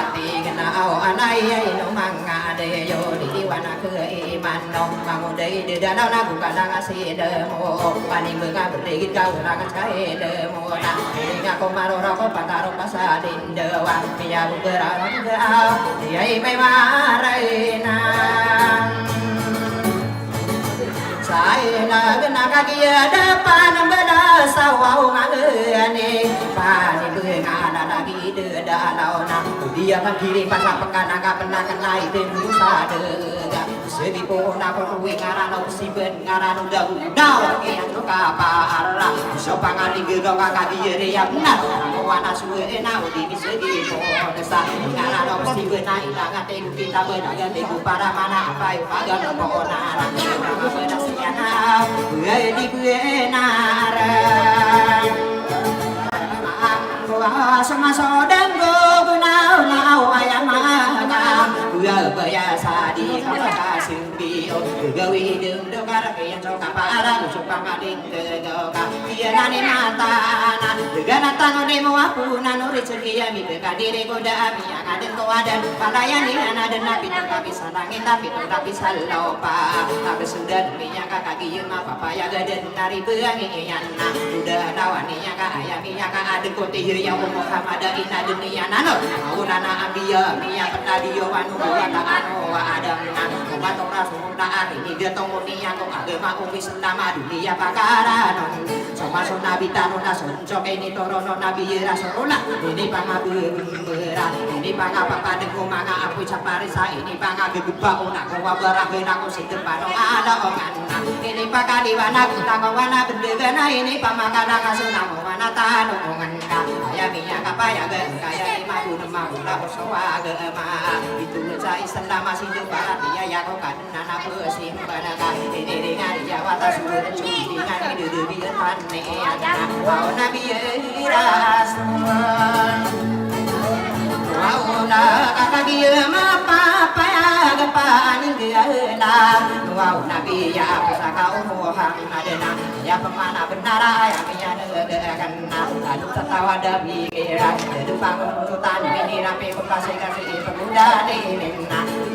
ati kenao anai no manga de yo di wana ke iman no mangu de de da na ku ka na si de mo pani menga berdegi kau na ka cai de mo na nga ko maro ro ko pataro pasa din de wa pia bu gera ro de a ai mai ma rai na sai na ka kia depan beda sawau ngane pani benga na lagi de da na dia kan kiri pasang pekan angka pernah kena itu nusa de sedi po na ko wi ngarano si ben ngarano da dau ke anu ka para so pangali ge ga ka dia ya benar ko wana suwe na udi bi sedi po desa ngarano si ben na ila ngate kita benaga de para mana apa paga ko na na beda siana di buenara sama sodeng go nau nau ayamana gua biasa di kota Simbio gawi dem do kara ke yang coka para coba ngading ke doka dia nani mata na gana tano demo aku nanu rezeki ya mi ke kadire goda mi yang ada to ada palayan ni ana dan nabi tapi sanangin tapi salopa tapi sudah minyak kaki yang apa paya gaden dari beangi yang na udah dawaninya ka ayaminya ka ada kote yang Muhammad ina dunia nano unana ambiya miya petadio anu wata anu wa adam nano bato rasul ta ini dia tomonia ko agama umi selama dunia pakara non sama so nabi tano nasun so ini torono nabi rasulullah ini pangabera ini pangapa dengko manga apu saparisa ini pangageba ona ko wabaragena ko sidepano ada ongan ini pakadiwana kutangawana bendegana ini pamakana kasuna wana tano ongan ya minya kapaya ge kaya lima puluh la bersawa ge ma itu saya Islam masih di barat dia ya kok kan nana besim banaga ini dengan Jawa tasur cumi dengan di depan ne ana nabi rasul wauna kakak dia apa ya gepaning dia la wau nabi ya pusaka Muhammad ya pemana benar ya minya kan lalu tertawa dari kira di bangun hutan ini rapi bekasih kasih pemuda ini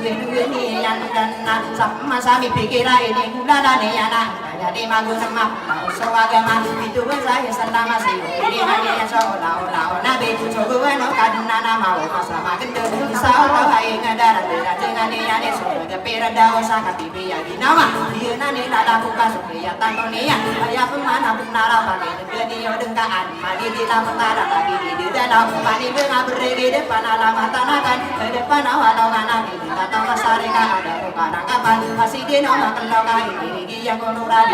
ini yang dan sama sami pikiran ini muda dan anak jadi magu semak so agama itu saya selama sih ini hanya seolah-olah nabi coba no kadana mau sama gede insyaallah hai ngadara dengan dia ni surga perada osaka biya di nama dia nani tak buka supaya tantonia ayah pemana benar pakai dia dengkaan mani di dalam tara lagi di dalam mani benga berdiri depan alamat tanakan depan awal nabi kita tahu sarika ada kadang kapan masih di nama kelokai ini dia konura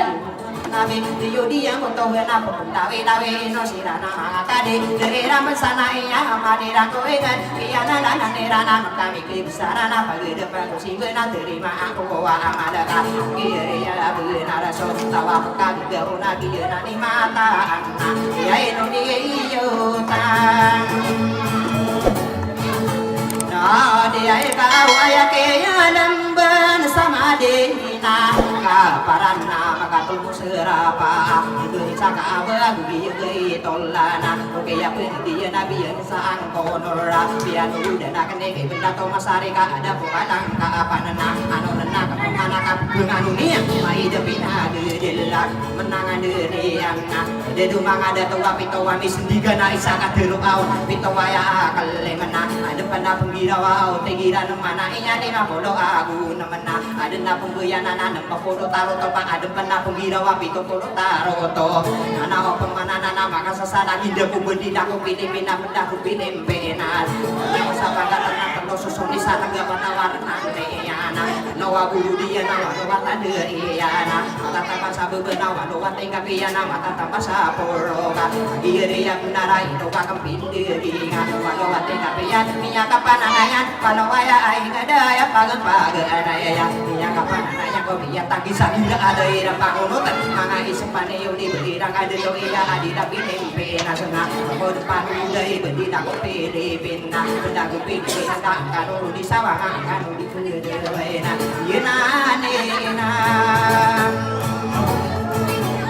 nabi dio dia koto wena dawe dawe no sirana kade derera mesana iya amadira koegan kiana nana nerana kami kibsarana pagi depan si bena terima aku wa amadaka kiri ya benar so tawa kami gau nabi nani mata ya eno ni yo tan na dia kau ayake ya lamban sama dehina kaparana makatul serapa itu saka abagu biye tolana oke ya dia nabi yang sang konora biar udah nak nege benda to masarika ada bukan ka apa nana anu nana ka mana ka bunga dunia mai depina delak menangan derian de dumang ada to wapi to wami sendiga na isa ka derau pito waya kalemana ada pada pembirawa tegiran mana inya ni mapolo aku namana ada na pembuyana na foto taro to pang ada pada pembirawa pito foto taro to nana pemana nana maka sasana inde pembedi aku Filipina benda ku Filipina yang sapa kata to susun di sana ga warna ana nawa bulu dia nawa wata de iana mata masa bebenawa do wata kapiana mata masa poroga ire ya kunara itu ka kempindi dinga walo wata kapiana minyak kapanangan kalau waya aing ada ya pagen ada ya minyak kapanangan ko biya tagisa inda ada ira pangunutan mga isempane yo di berang ada yo iya adida Filipina sana ko depan dari bendina ko Filipina benda ko Filipina kanu di sawah kanu di kudeena yenane na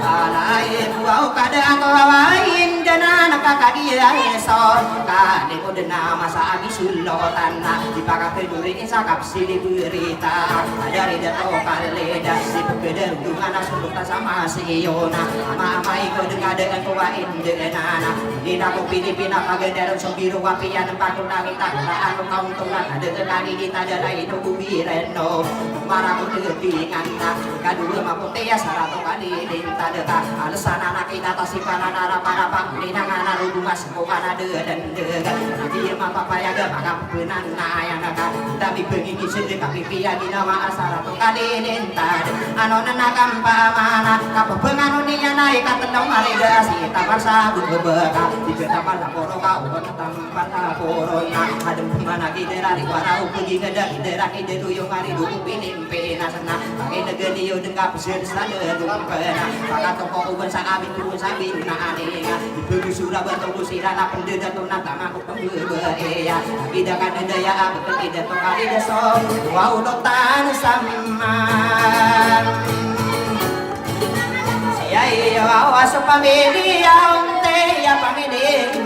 alai buau kadang ko wain dena nakakagiya son kani mo dena masa abisulotan na dipakapeduri insakap sili berita dari dato kaleda si pegeder dungan suluk sama si yona ama iko dengan kuwain denana dina ko Pilipina pageder so biru wapian pakul nangit takra aku kaum tulan ada kali kita ada itu kubireno marah ko tepingan na kadua maputea sarato kali dinta deka alasan anak kita tasipan nara para pamulina ngana rudumas bukan ada dan dega dia mapa payaga maka penan na yang naga tapi begini sedek pipi di nama sarato kali dinta anon nakampa mana kapepengan unia naik katendong marega si tapar sabu bebeka di ketapar laporo kau tempat corona adem mana kita dari warau pergi ngeda kita kita duyung hari duku pinim nasana pakai negeri yo dengkap sesada dumpena maka toko uban saabin turun sabin na anega ibu surabaya toko sirana pendeda tona tamaku pembea tidak kan daya betul tidak to kali deso wow dotan sama saya awas pamilya unte ya pamilya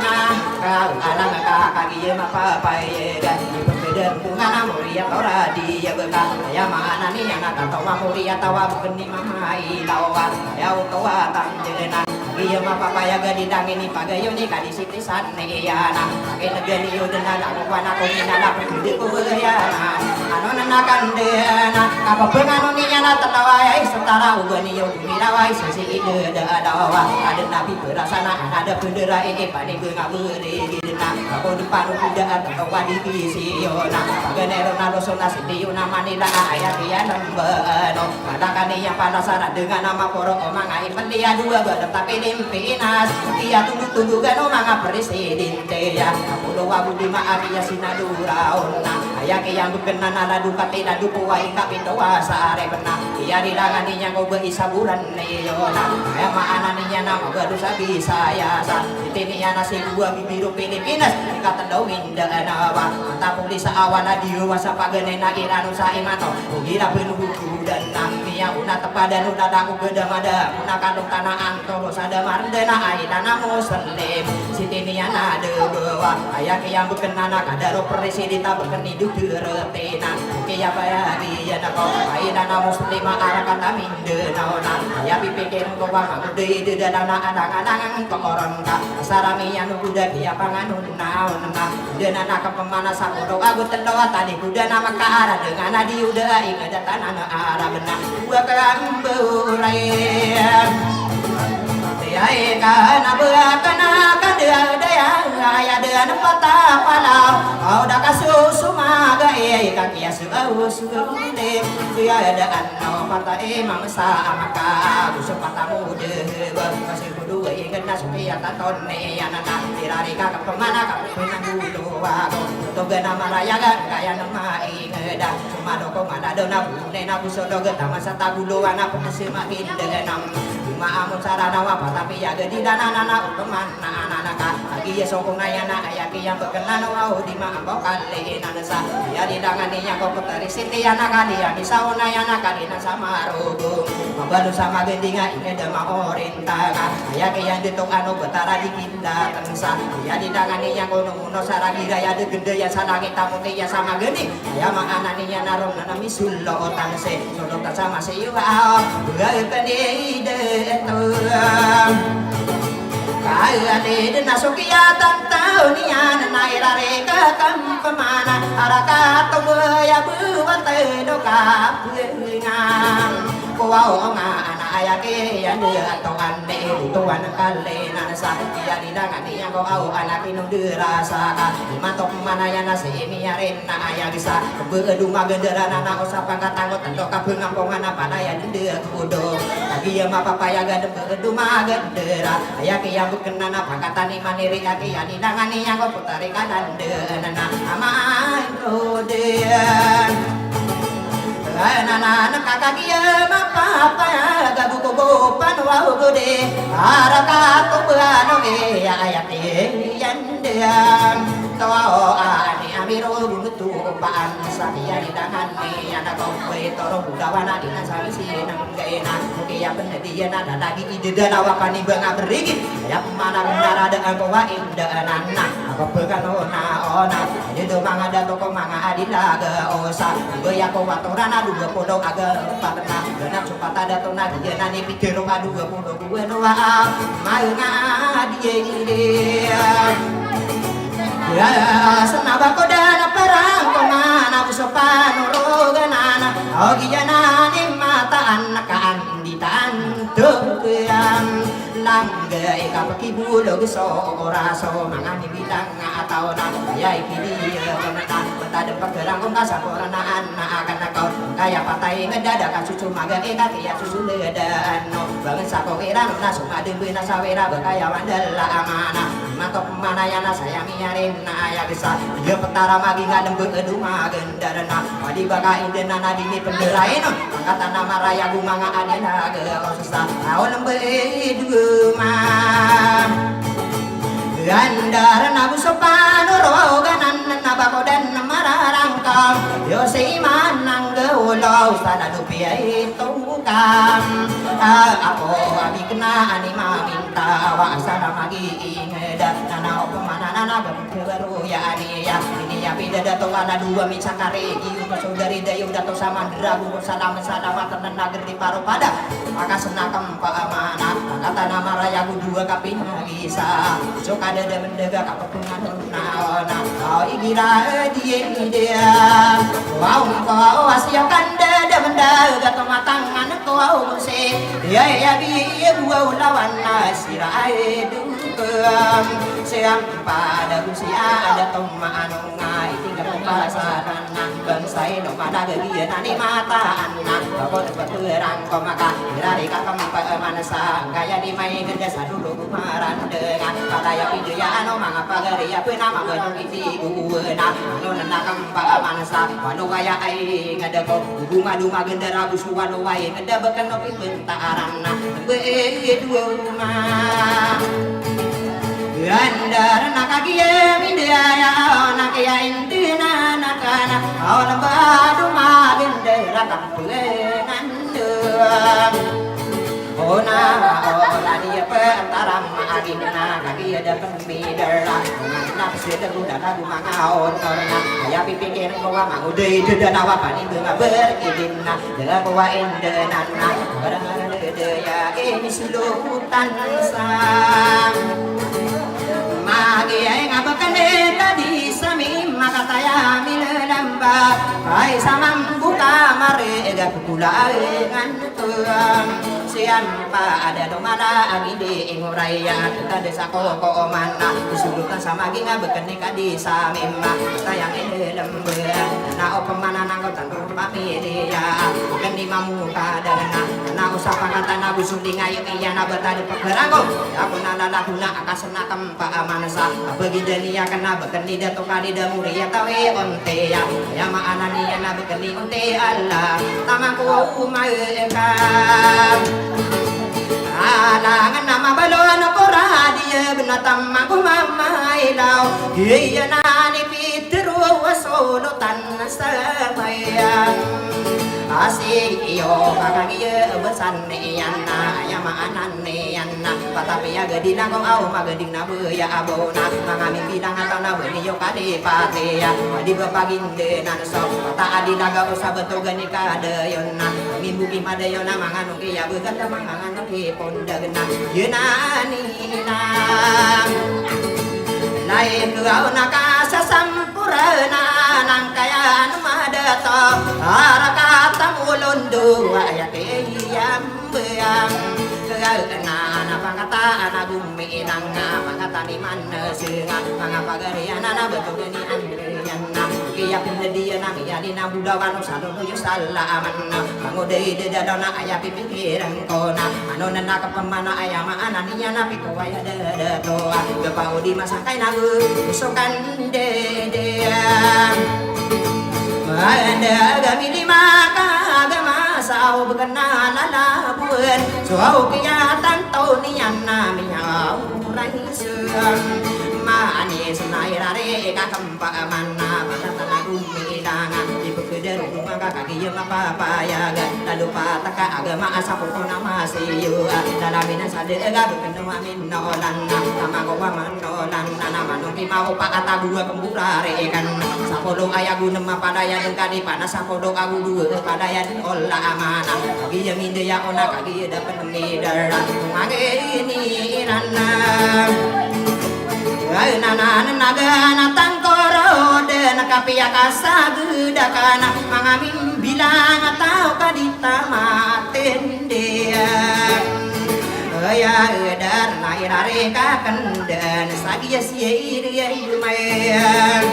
kau alang kaki apa payega pembeda bunga mulia tora dia bekal ya mana nih yang kata mulia tawa bukan mama ilawa ya utawa tanjena iya mapa paya gadi dang ini pagayo ni kadi siti sanne ya na pakai negeri yo dena aku wana ko minala pede ko ya na ano na kandena apa pengano ni yana tawa ya setara ugani yo mirawa sisi ide dawa ada nabi berasana ada bendera ini pane ngabere dina aku depan udah atau wadi kisi yo na paganero na dosona siti yo na manila ayat ya lembeno padakane yang panasara dengan nama poro omangai pelia dua badap tapi Pimpinas, iya tunggu-tunggu gano mga presidente ya Apulo wabu di maabiya sinaduraon ayah yang bukenan ala dukati na dupuwai kapitawa sa arebna iya rilangan niya ko ba isaburan niyo na ayah maana niya na magado sa Bisaya sa itiniya na si Buwa Bibiro Pilipinas ikatandaw minda na ba tapos sa awan na diwa sa paganay na irano sa imato ugira penuhukudan na niya una tapadan una dako gedamada una kalong tanaan tolo sa mardena aidana muslim sitiniya na dewa ayak yang berkenana kadaro presidenta berkeni duretina kiya bayari na ko aidana muslima arakata mindena ona aya pipikir ko wa magde de dana anak-anak koron ka sarami yang kuda kiya panganun naon na dena nak pemana sakodo agut tendoa tadi kuda nama ka ara dengan adi udah ingat tanah arah benar gua kamburai ay kana kana kada daya ya dan pata palau au da kasusumaga ay kakia sude ya ada anno pata emang sa amaka busu pata mude masih kudu ingat nasuya tatone anana tirari ka pemana ka penang dulu wago to gana maraya kaya nama ingeda cuma doko mana dona bune na busodo geta masa tabulo ana pemasi makin denam maamun sarana wapa tapi ya gedi dana nana uteman na ananaka lagi ya sokong nayana ayaki yang berkenan wau di maambau kali nanasa ya di danganinya kau putari siti anak kali ya misau nayana kali na sama rugung mabalu sama gendinga ini dema orintaka ayaki yang ditung anu betara di kinda tensa ya di danganinya kau numuno saragi gaya de gede ya sanagi tamuti ya sama geni ya maananinya narong nana misullo tanse sodok sama seyuwa gaya penide kaya de nasukia tantau nian nairare ka kam pemana araka to ya buat do ka ngam kuau nga ayake ya de atongan de tuan kale nanasa ya didangan yang kau au anak inu dirasa matok mana ya nasi ini ya rena aya bisa bedu magendera nana usapang katangot tendo ka pengampongan apa daya de kudo lagi ya mapa paya gade bedu magendera ayake yang bukenan apa kata ni maniri ake ya didangan yang kau putari kadan de nana amai rodean nana kakagia mapa paya gabu kobo panwau gode araka to bano ge ayate yandean to ani biro bunutu paan sakia hidangan ni anak kompe toro budawana dina sami sinang gaena mukia pendian ada dagi ide danawakan ni benga berigi ya mana benar ada angkowa inda nana apa peganona ona itu manga ada toko manga adila ga osa goya ko watorana dua podok aga patna dana cepat ada tona dia nani pikir adu dua podok gue noa maunga dia ya senaba kodana perang komana busopan roganana ogiyana ni mata anak anditan tukean langgai kapaki bulo geso oraso mangani bilang atau na ya ikidi kemenan betade pegerang kong kasaporana anak akan kau kaya patai ngedadak cucu maga kaki ya susu ledan no bangun sako kira na suma debena sawera bekaya wandala amana matok mana yana sayangi yarin na ya bisa dia petara magi ngadem keduma gendarana wadi baka indena nadini penderain kata nama raya gumanga adena ge susah tahun lembe duma gandara nabu sopan roganan nabakodan mararangkang yo si manang geulau sana dupia itu kam ako abi kena anima minta wa sana magi ingeda nana opemana nana baru ya ani ya ini ya beda dato ana dua micakare giu saudari dayu dato samandra guru sadam sadama tenan nager di paro pada maka senakam pa amana kata nama raya dua kapin bisa sok ada mendega kapepungan naona kau igira dia wow kau asiakan dada mendaga kematangan kau musik ya bi gua lawan nasirai dukam siang pada usia ada toma nongai tinggal pasaran bangsa no pada gegian ani mata anak kau dapat berang kau maka dari kakak manasa kaya di main desa dulu kumaran dengan kata ya ya ano mga pagariya pinama ganong iti guguena ano nanakang paamanasa ano kaya ay ngadako guma-duma gendera busuan way ngadabakan no pinbentaran na beeduma gandar nakagiya mindaya nakaya indina nakana awan baduma gendera kampulengan ona dia pentarang agina kaki ada pemidara nak sedang udah lagu mangaon karena ya pikir bahwa mau deh dan awak pani bunga beridina dengan bawa indenana kadang-kadang ya ini sulutan sang magi ay ngabakan tadi sami makataya miledamba ay samam buka marega kukulaengan tuang siapa ada domana agide inguraya kita desa koko mana disulutan sama ginga bekenika di samima sayang lembur na opemana nangko tantur papidia bukan di mamuka dana na usah pangkatan na busuli ngayo iya na betadi pegerango aku nalala guna akasena kempa amanasa begini ya kena bekeni dato kali damuri ya tawe onte ya ya maanani ya na bekeni onte Allah tamaku umaeka alangan nama balon ko radia binatang aku mama ilaw iya nani pitru wasulutan samayang asik iyo kakagiya besan niyan na yamaanan niyan na patapi ya gadina kong aw magading na buya abona mga mimpilang ataw na buniyo kalipati ya di bapaginde na so pata adi naga usa beto gani kadayon na mimbuki madayon na mga nuki ya begat na mga nuki pondag na yunani na lain kau nakasasampurana nang kaya madato arakata mulundu ayake yambang na pangata na guminang pangata ni mansinga mga pagarian na betul ni andrian na kaya pinadiyan na kaya di na budawan sa lulo yung salaman na panguday dada na kaya pipikiran ko na ano na nakapamana ay maana niya na piko ay dada to gapaw di masakay na usukan dedeyan ada gami di maka agama sao bekana lalabuan so kaya tanto niyan na miyaw rahisan ani senairare kakempa mana tanah bumi dangan di pekerja rumah kakak dia papaya lalu pataka agama asapu nama siyo dalam ina sadega berkenal min nolan nama gua manolan nama nungi mau pak kata gua kembulare kan sapodong ayah guna padaya dengan di panas sapodong aku dua padaya di olah amana bagi yang inde ya ona kaki dapat ngidar mage ini rana nana naga natang koro de nakapia kasagu dakana mangamin bilang atau kadita maten dia ya dar nairare kakendan sagia sia iri lumayan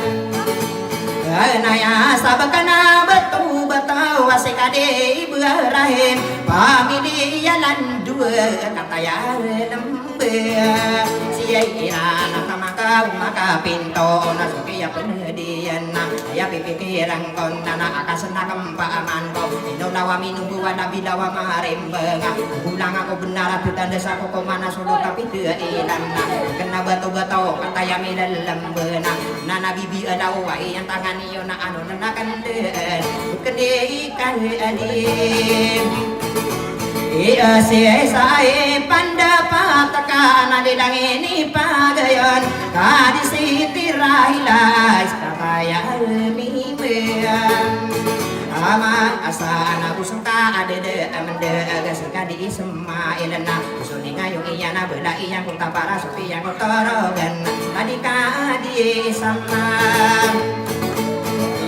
naya sabakana batu batau asekade berahim pamilialan dua kata ya lembe sia ira maka pinto nasuki ya penedian ya pipikiran kon nana akan senakam paman kau ino lawa minunggu wada bidawa marembeng ulang aku benar tutan desaku komana solo tapi dia ilan kena batu-batu kata ya midal lembena nana bibi ada wai yang tangan iyo na anu nana kanden kedeikan adim iya siya sae pandapat ka lidang ini pagayon kadisi rahilay kakaya mimean ama asa na busong ka adede amende agasika di Ismail na usuni ngayong iya na bela iyang kung tapara supi yang kotorogan tadi ka di sama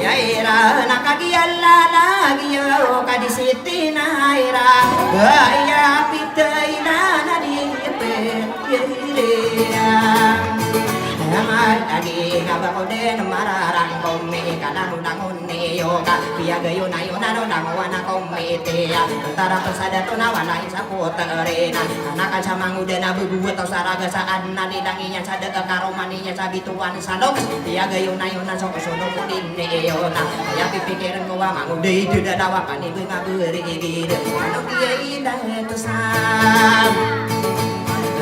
yaira nakagialla lagi yo kadisiti naira gaya pitaina nadi Amal adi ngabakode mararang komi kadang undangun niyo ka pia gayo na yo nano dangwana komi tia antara pesada to nawana isa puterena anak sama ngude na bebuat to saraga saan na didanginya sada karo maninya sabituan salok pia gayo na yo na sok sono pudin niyo na ya pipikiran ko wa mangude itu dadawa pani ngaberi gide anu dia indah to sam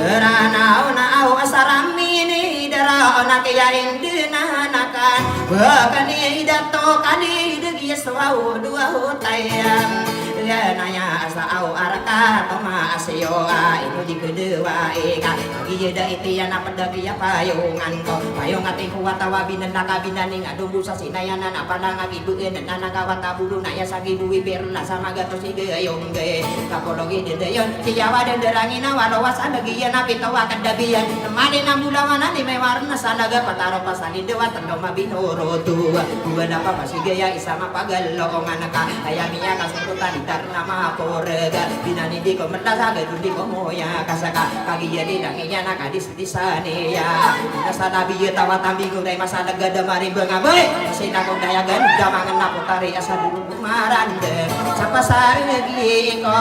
Ranau nau asaramini dara ona kaya indina nakan bakani dato kali degi sawau dua hutayam ya naya asa au araka toma asyo inu di kedua eka iya da itian apa dagi ya payungan ko payung ati kuat tawabinan nakabinaning adumbu sa sinayanan apa lang agibuin na nagawat bulu na ya sagibu berna sama gato sige ayong ge kapologi de yon tiyawa de derangina walawas adagi ya napi tawa kadabiyan mani na bulawana ni may warna salaga pataro pasali dewa tando mabinoro tuwa buwan apa pasige ya isama pagallo manaka ayamiya kasututan nama porega binani di ko matasaga di ko moya kasaka kagiya di danginya nakadis di sania nasa nabi tawa tambi ko dai masada gada mari bengabe sina ko daya ganda mangan na putari asa dulu marande sapa sari lagi ko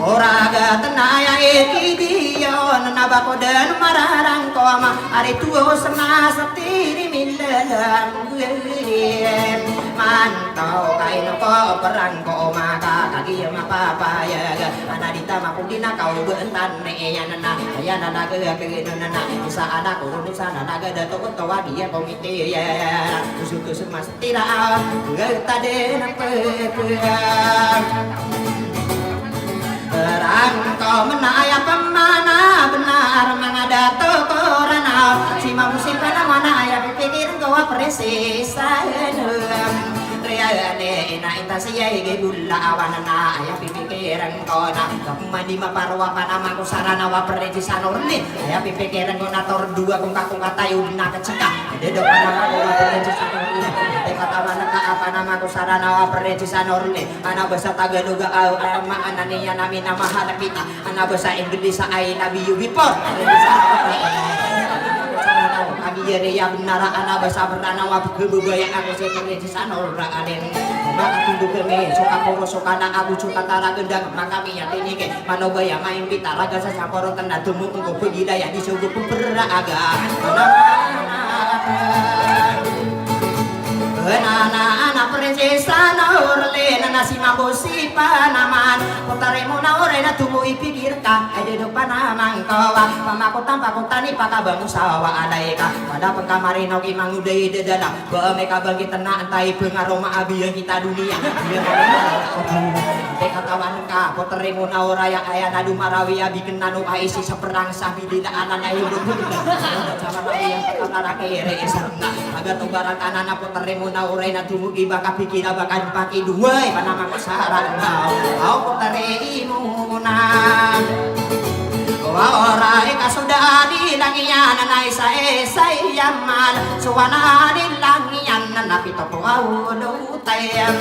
oraga tenaya iki diyo naba ko den mararang ko ma ari tuo sana satiri milam mantau kain ko perang ko maka kaki mapapaya anadita mapundina kau bentan neya nana ya nana ke nana bisa ada ko sana naga dato to dia komite ya kusuk mas tira tade nampe perang kau menaya pemana benar mangadato korana si mamusi kana mana ya pikir kau presis Riyane ina intasiya ige bulla awanana ya pipikiran ko na mandi maparwa pa naman ko sarana wa preji sanorni ya pipikiran ko na tor dua kung tayo na katsaka dedo pa naman ko wa preji sanorni katawa na ka apa naman ko sarana wa preji sanorni ana basa tagaduga ama ananiya namin na mahalap kita ana basa Inggris sa I love you before Abiyere ya benara ana basa bernana wa gebaya aku seperti di sana ora aden maka tunduk keme suka poro suka na abu cuta tara gendang maka miya tini ke manobaya main pita raga sasaporo tenda temu engko pegidaya disuguh peraga Nana prinsesa Nurlin nasi mambosi panaman Putare mo na ore na tumu'i pikir ka Ay dito pa naman kawa Pamakutan ipakabango sawa alay ka Pada pagkamarinaw imang uday dadala Ba may kabagitan na antay pengaruh maabiyan kita dunia Ite katawan ka Putare mo na ora yang ayah na dumarawi Abikin na no aisi sa perang sabi dinaanan ay urong Sama nabi yang kakanakere isarna Agad barang kanan na Putare mo na oray na tumugi baka pikir bakan paki duway panama kasaran daw Aw Putare mo na Oray kasudani langian na isa-isay yaman Suwana din langian na napito po awulutayam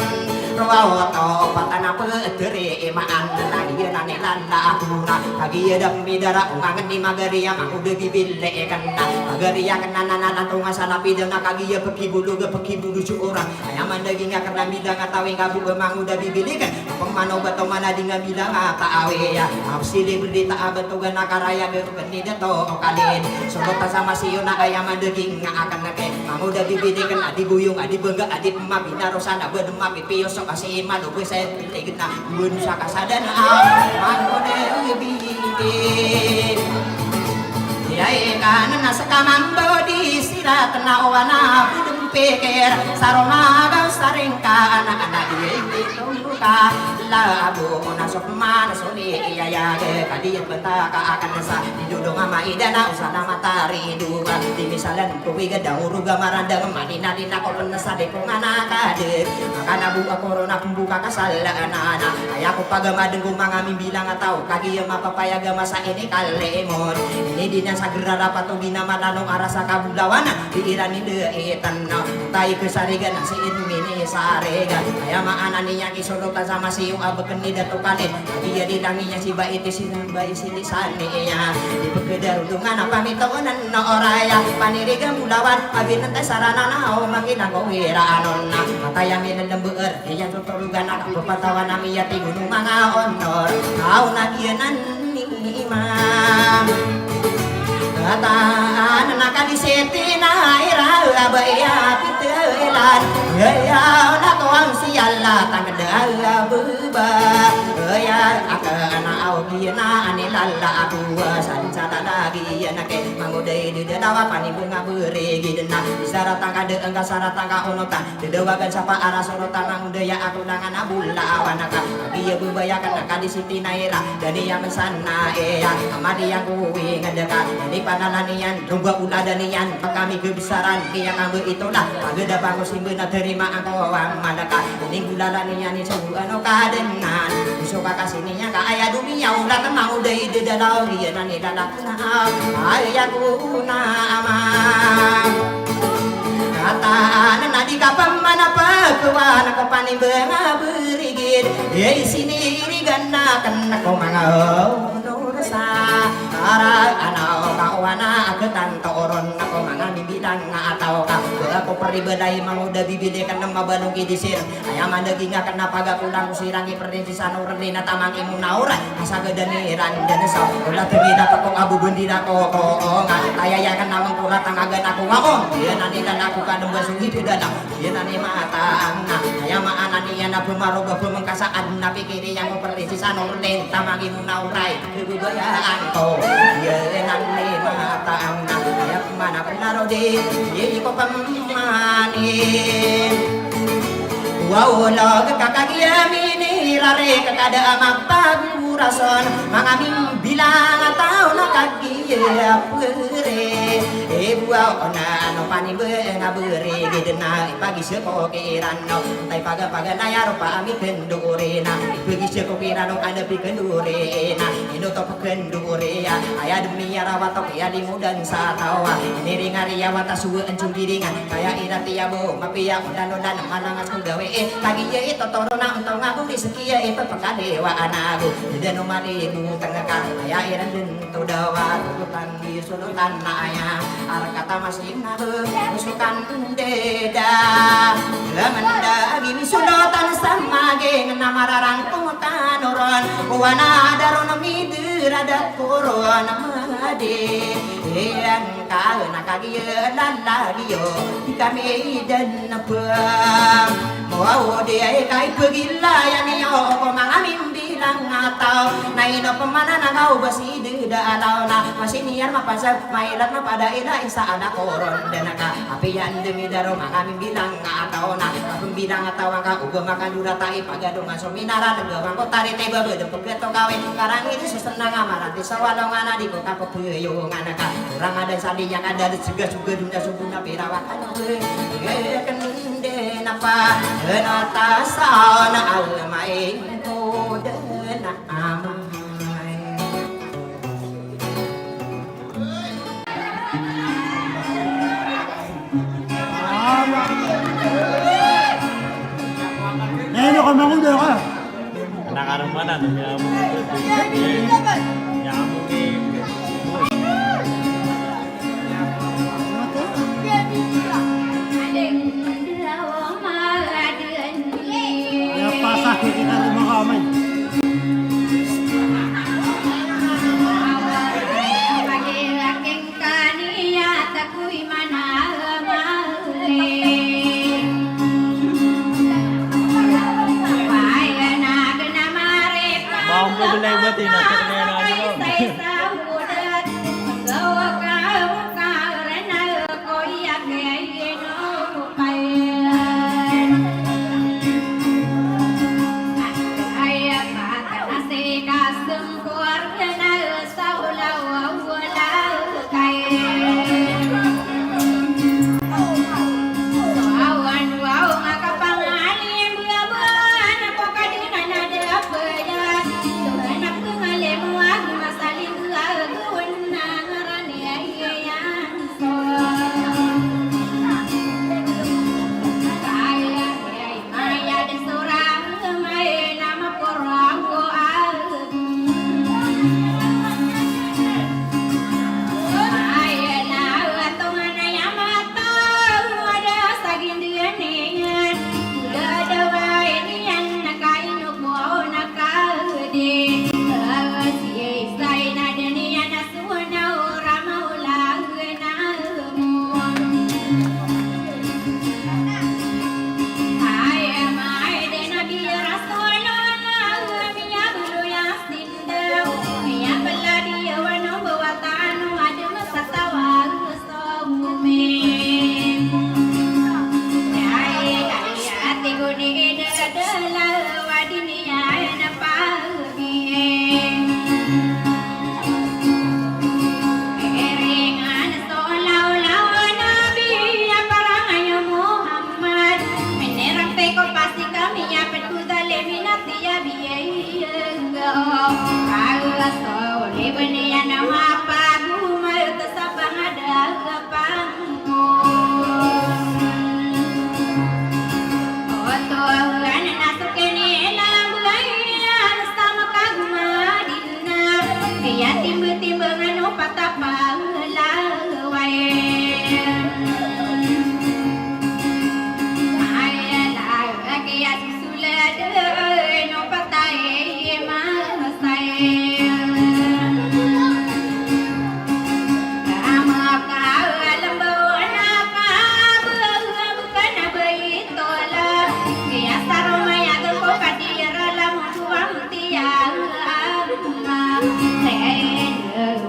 Ruwaw to patana peteri imaan Lagian na nilala ako na Kagiya dang midara ungangan di magariya Makuda gibile kan na Magariya kan na nanatong sa lapida na Kagiya pekibulu orang Ayaman daging nga karena bidang atawing kabuga Manguda bibilikan Pengmano bato mana di nga bilang ataawe ya Apsili berdita abatugan nakaraya Gerugan nida to kalin Sunod sama siyo na ayaman daging nga akan nake Manguda bibilikan adi buyung adi bengga adi pemapi Narosana bedemapi piyos kasi maluboy sa piligid na bun sa kasadan Manguda bibilikan Yay kanan nasa kamambo di sira tenawa na budem pikir saromagaw saring ka anak-anak itu ka labu nasok mana suni iyayage kadiyat benta ka akan nasa didudong ama idana usana matari dua di misalan kuwi gadang uruga marandang madina dina ko penasa de pungana kade makana buka corona pembuka kasalanana ayaku pagamadeng kumangami bilang atau kagi mapapaya gama sa ini kalemon ini dina sagera rapat ugina malanong arasa kabulawana pikiran ide etan tai kesarigan si ini sarega aya maanan niya kisulutan sama si yung abaken ni datukanin dia didanginya si baiti sinambay sini saniya di pagkedarudungan pamitonan na oraya panirigan bulawan abinan tay sarana na o makinang wira anon na matayamin ang lembeer iya tutulugan na kapatawan na miya tingunong mga honor tao na giyanan ni imam Kataan nakadisiti na ira baya pitelan Gaya na tuang siyala tangdala buba Gaya akan awgi na anilala aku Sansada lagi na ke manguday didadawa panibunga beregi na Saratang kade engka saratang ka unutan Didawagan sapa arah sorotan mangudaya aku dangan abula awanaka Dia bubaya kan nakadisiti na ira Dani yang mesana eyang amadi yang kuwi ngadekat panalanian, rumba uladanian, kami kebesaran, dia kamu itulah, agada bangus imbena terima aku malaka, ini gulalanian ini sebuah no kadenan, suka kasihnya kaya dunia ulah mau dari dalau dia nani dalakna, ayah guna amam. Kataan nadi kapam mana pakuan kapani benga berigid, di sini rigana kena kau mangau nursa. Ara anao kawana agetan toron ako mga bibilang nga ataw ka ako peribadai manguda bibidekan ng mabalugi disir ayaman daging nga kanapaga pulang sirang iperdin sa nurli na tamang imunaura asagedaniran dan sa ulat tibida pa kong abubundi na ko nga ayayakan namang kurat ang agan ako ngakong yan anilan ako kanong basuhi pidala yan ani mataang na ayamaan aniyan na pumaruga pumangkasaan na pikiri yang perdin sa nurli tamang imunauray ibubaya ko Yan ang lima taang na Kayak mana penaro di Yei ko pamanin Wawala kakagiyamini Rare kakada magpagurason Mga bilang ataw na kagiyapure Buaw na ano panibe nga beri Gede na ipagi siya ko kiran no Tay paga na yaro pa ami kendure na Ipagi siya ko kiran no ada pi kendure na Inuto pa kendure ya Aya demi ya rawatok ya limudan sa tawa Niringari ya wata suwe encung diringan Kaya irati ya bo mapiya udan-udan malangas kong gawe Lagi ya ito toro na untong ako Rizki ya ito pagkadewaan ako Dede no malimu tengah Kaya iran din to dawa Tugutan di sulutan na aya kata masih nabe musukan deda lamanda gini sudotan sama geng namararang tungutan oron wana daron midir ada koron made yang ka nakagiye lalagiyo kami dan apa mau dia kai pegila yang yo mangamin bilang atau naino pemana nangau basi de dalau na masih niar mapasa mailat pada ida isa ada koron dan ka api yang demi daro mangamin bilang atau na bilang atau angka uga makan dura tai pagadongan sominara de bangko tari teba bede pegeto kawe karang ini sesenang amaran di sawalongan di kota pepuyungan ka kurang ada sadi yang ada juga dunia subuhna pirawakan kende napa nata sauna almai kodena amai Neno ka makuda ka. Anak-anak mana tuh nyamuk itu? Nyamuk Ya pasah kita lima kamay. Belai batin atau kena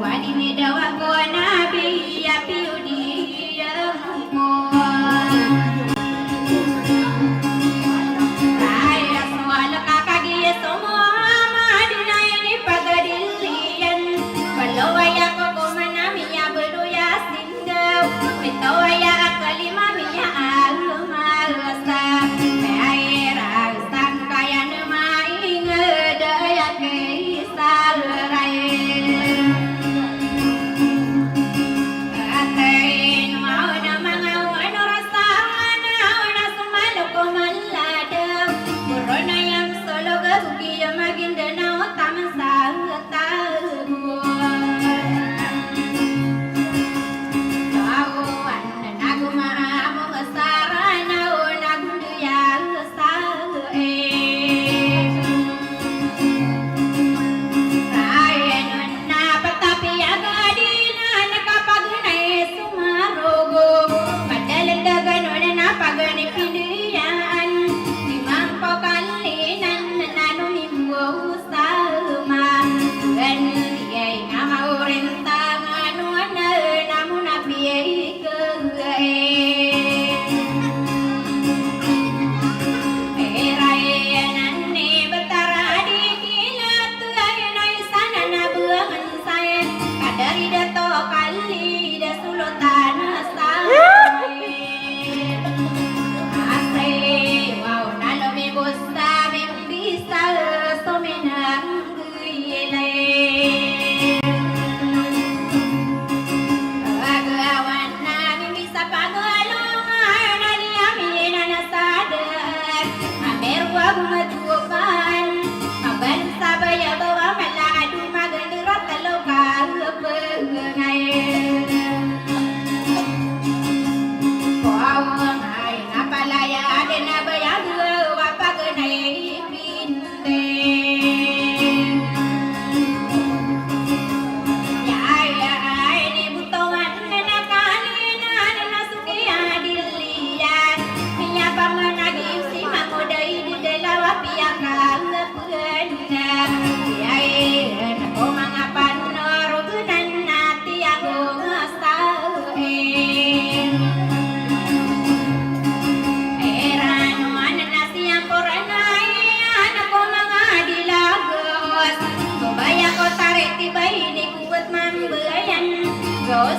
Wadi ni dawa ko na bi ya piudi ya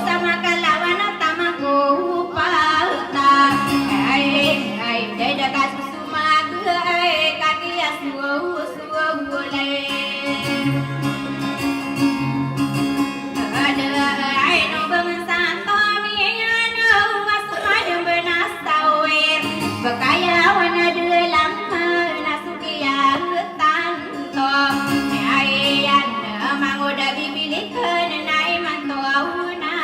sama kalawan tamaku palta ai dai daga susuma ai kaki asu boleh ada ai no bangsan to mi ano asma dem benasawe bakaya wana de lama nasukia tanto ai an mangoda bibilik nai manto una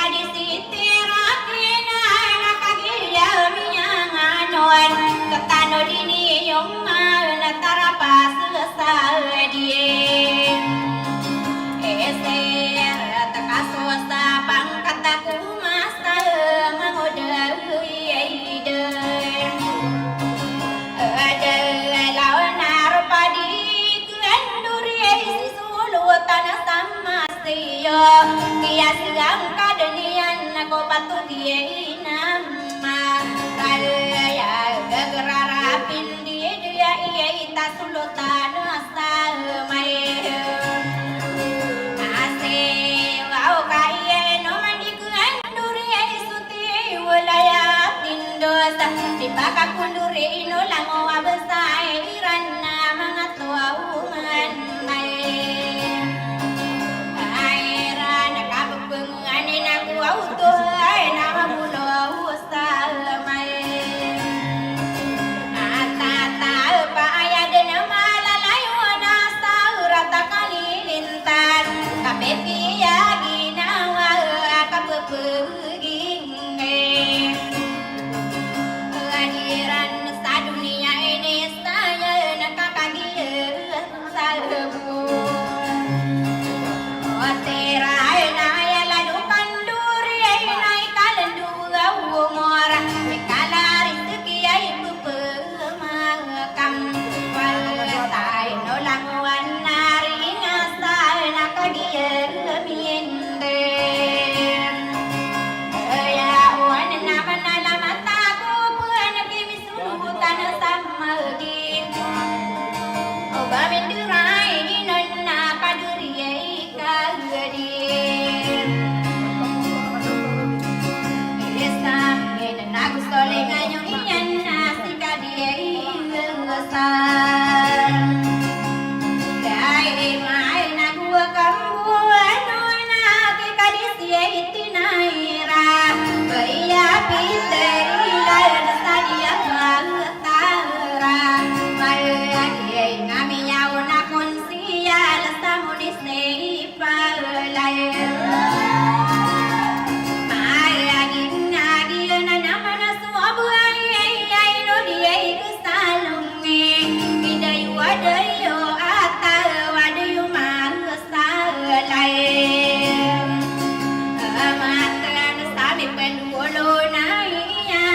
Are Kia siang kadenian Ko batu dia nama Kaya gerarapin dia Iya ita sulutan Samai Asih Wau kaya no mandikuan Duri suti Wilayah Tindos Dibaka kunduri no lango abesairan Mga tua uman Airan Nakapapenganin aku auto Nama mulo Samai Atata Paaya dan malalayo Nasa rata kalilintan Kapetia ginawa Kapepeging Kehadiran sa dunia ini Saya nakakagian Salbu Oterai naya ladu panduri Nai kalendu umur Mikalari sekiai pepemakam Walatai no languan nari Ngasal nakagian minde Ya uan nama nalamat aku Puan kimisulutan sama gin Oba mendurai nona kaduri kagedir Esam ngenen aku soleh nganyong iyan nasi kadiri ngesan Dai mai na gua kamu nona ke kadisi itinaira Beria piteri lain sadia tara Maya kiai ngami nyau na konsia lasamunis nei palayan Maya gina gina nama na suabu ai no diai kesalungi Idai wadayo ata wadayo masalai Amatan sami pendulo na iya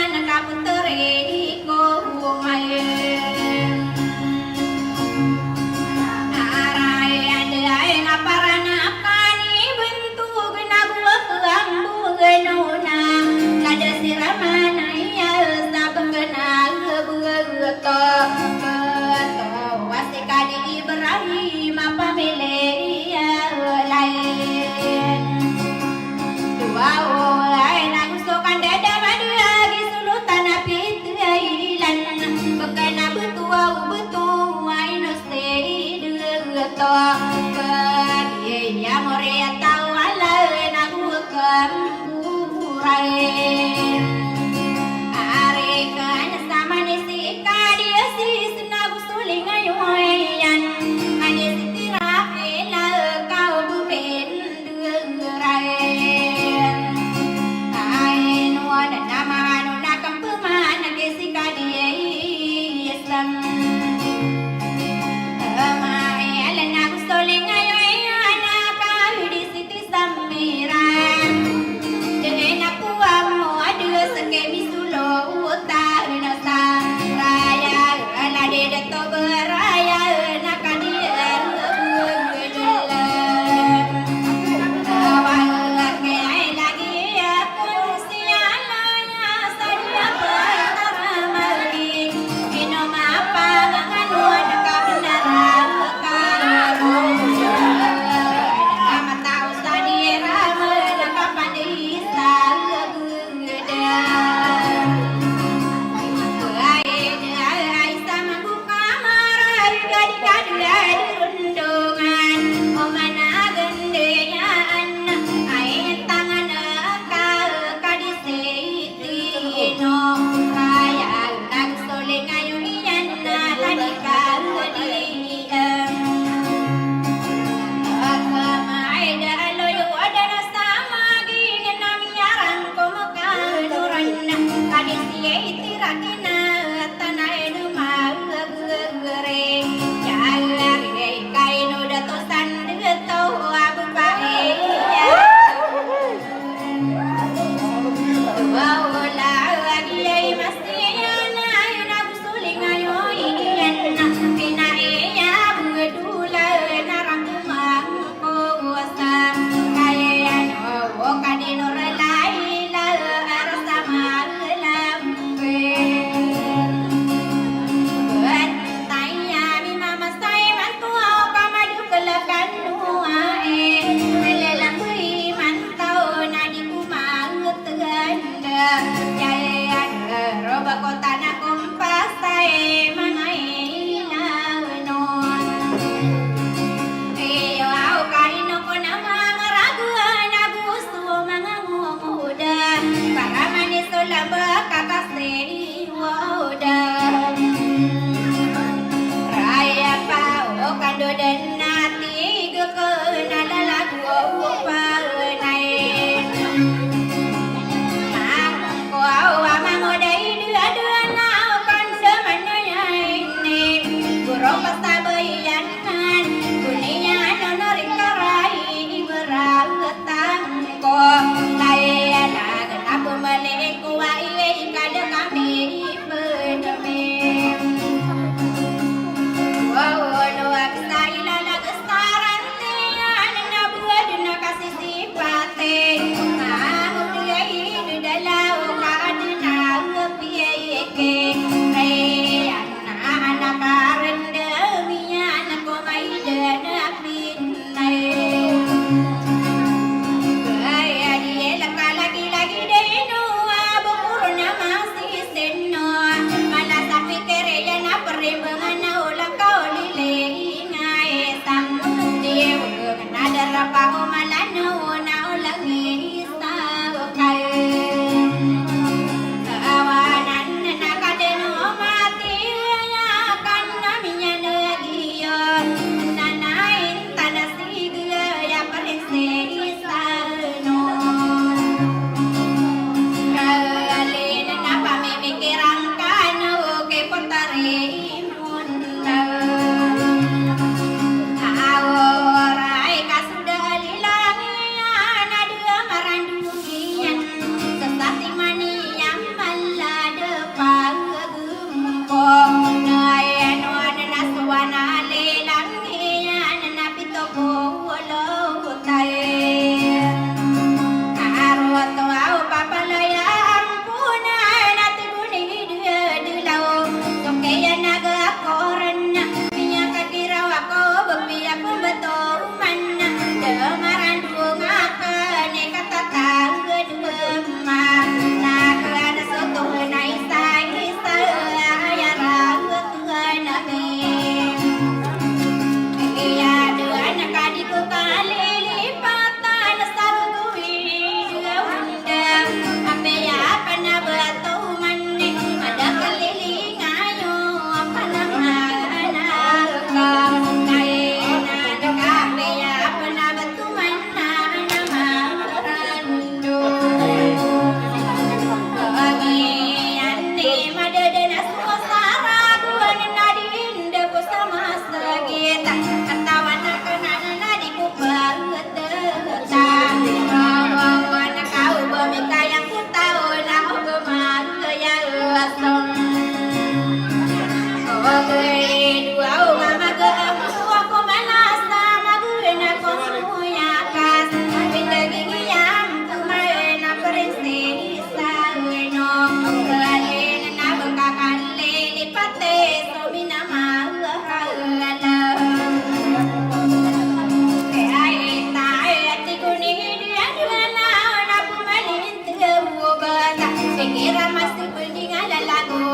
kira masih mendingan lagu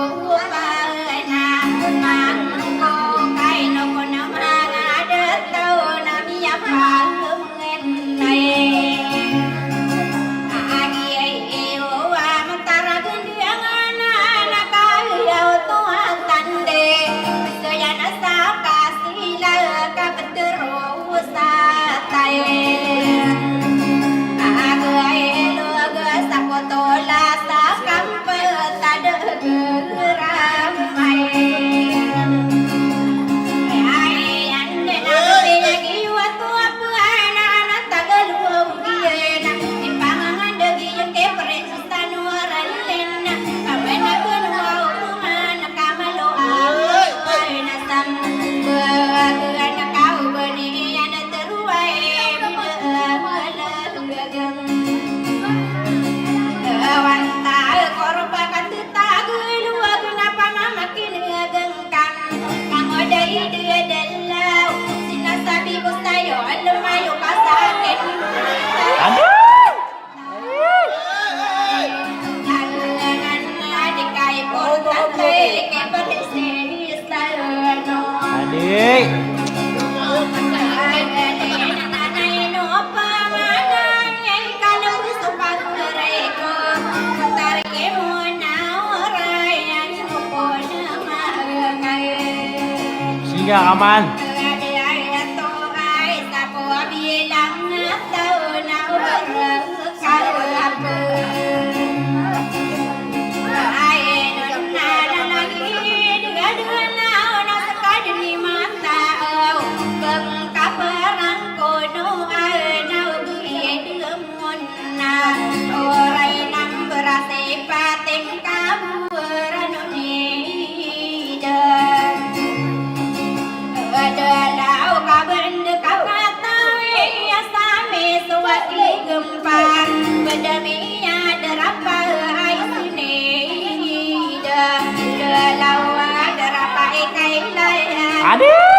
pana mangko kai no kono ada tau nami apa ngenai agi wa mentara gendiang anak kaya tuan tande sayana saka sila ka terus satai sapotola sakam petade geramai ai ande na lagi waktu apa anak tagalu giena ipangan degi ke prestan waralena awena kunwa mana kamalo ai na sam anak kau bani anak teruai wanta korban tetagu luar kenapa makin gengkam kamu dari dia delau sinasabi kustayo almayo kasaken adikai portante ke pedeseni stano Adik. Singa aman. Adik.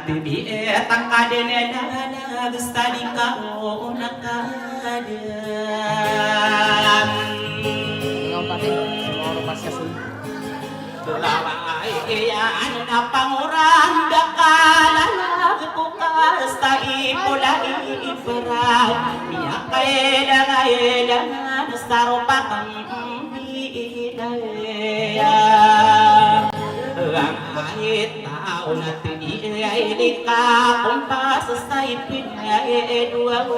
tibi etang kadene na gustali ka o nakadam Tulaway iyan na panguranda kalalag ko kasta ipulay iparag Miya kailangan sarupa kang biilaya Ang kahit tao na tiniyay di ka kumpas sa ipinay duwag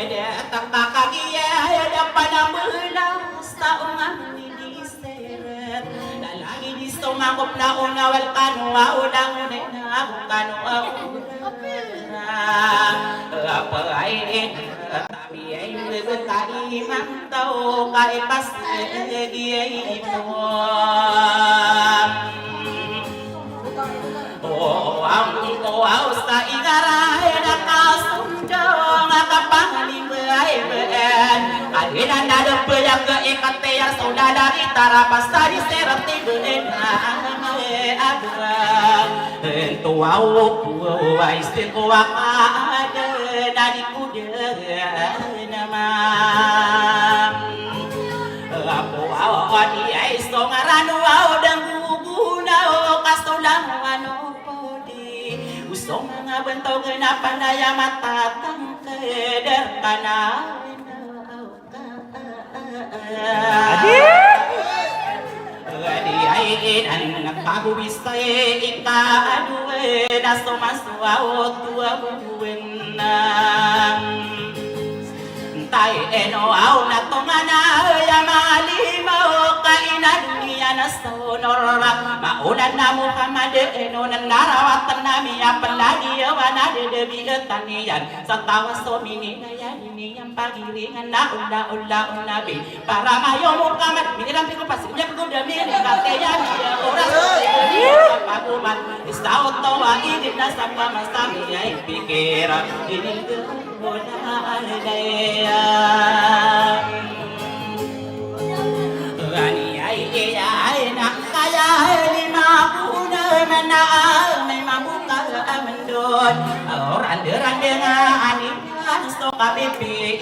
Datang kakagiyay da panamula sa ungang niliseret Lalagi di sumangkop na unawal kanwa ulang na kanwa Apay tabi ay nagtay mantaw kaipas giyay mo Ang sa ingaray na kasundong kapangalibay ben Kalina na dapayak ke ikatayar saudara itarapas tadi serati ben agram Entuau kuwa istiqwa kada dari kuda nama Apo awadi ay songarano dan guguna kastulang ano Usong mga bentog na pandaya matatang keder kana Adi ay ang nagpagubis kay ikaadwe na sumaswa o tuwa buwen na Tay eno aw na tungana ya malimaw kainan niya na sonor maunan na Muhammad eno nang narawatan nami apan lagi wana de bigatan niyan sa tawas so mininayan niyang pagiringan na ula nabi para mayo Muhammad minirampi ko pasilya ko dami kateyan oras paguman istao tawa idin na sa pamasami ay pikiran ini Muna alaya Rani ay nak kaya lima puna menang may mabuka amendon rande nga anian so kapipi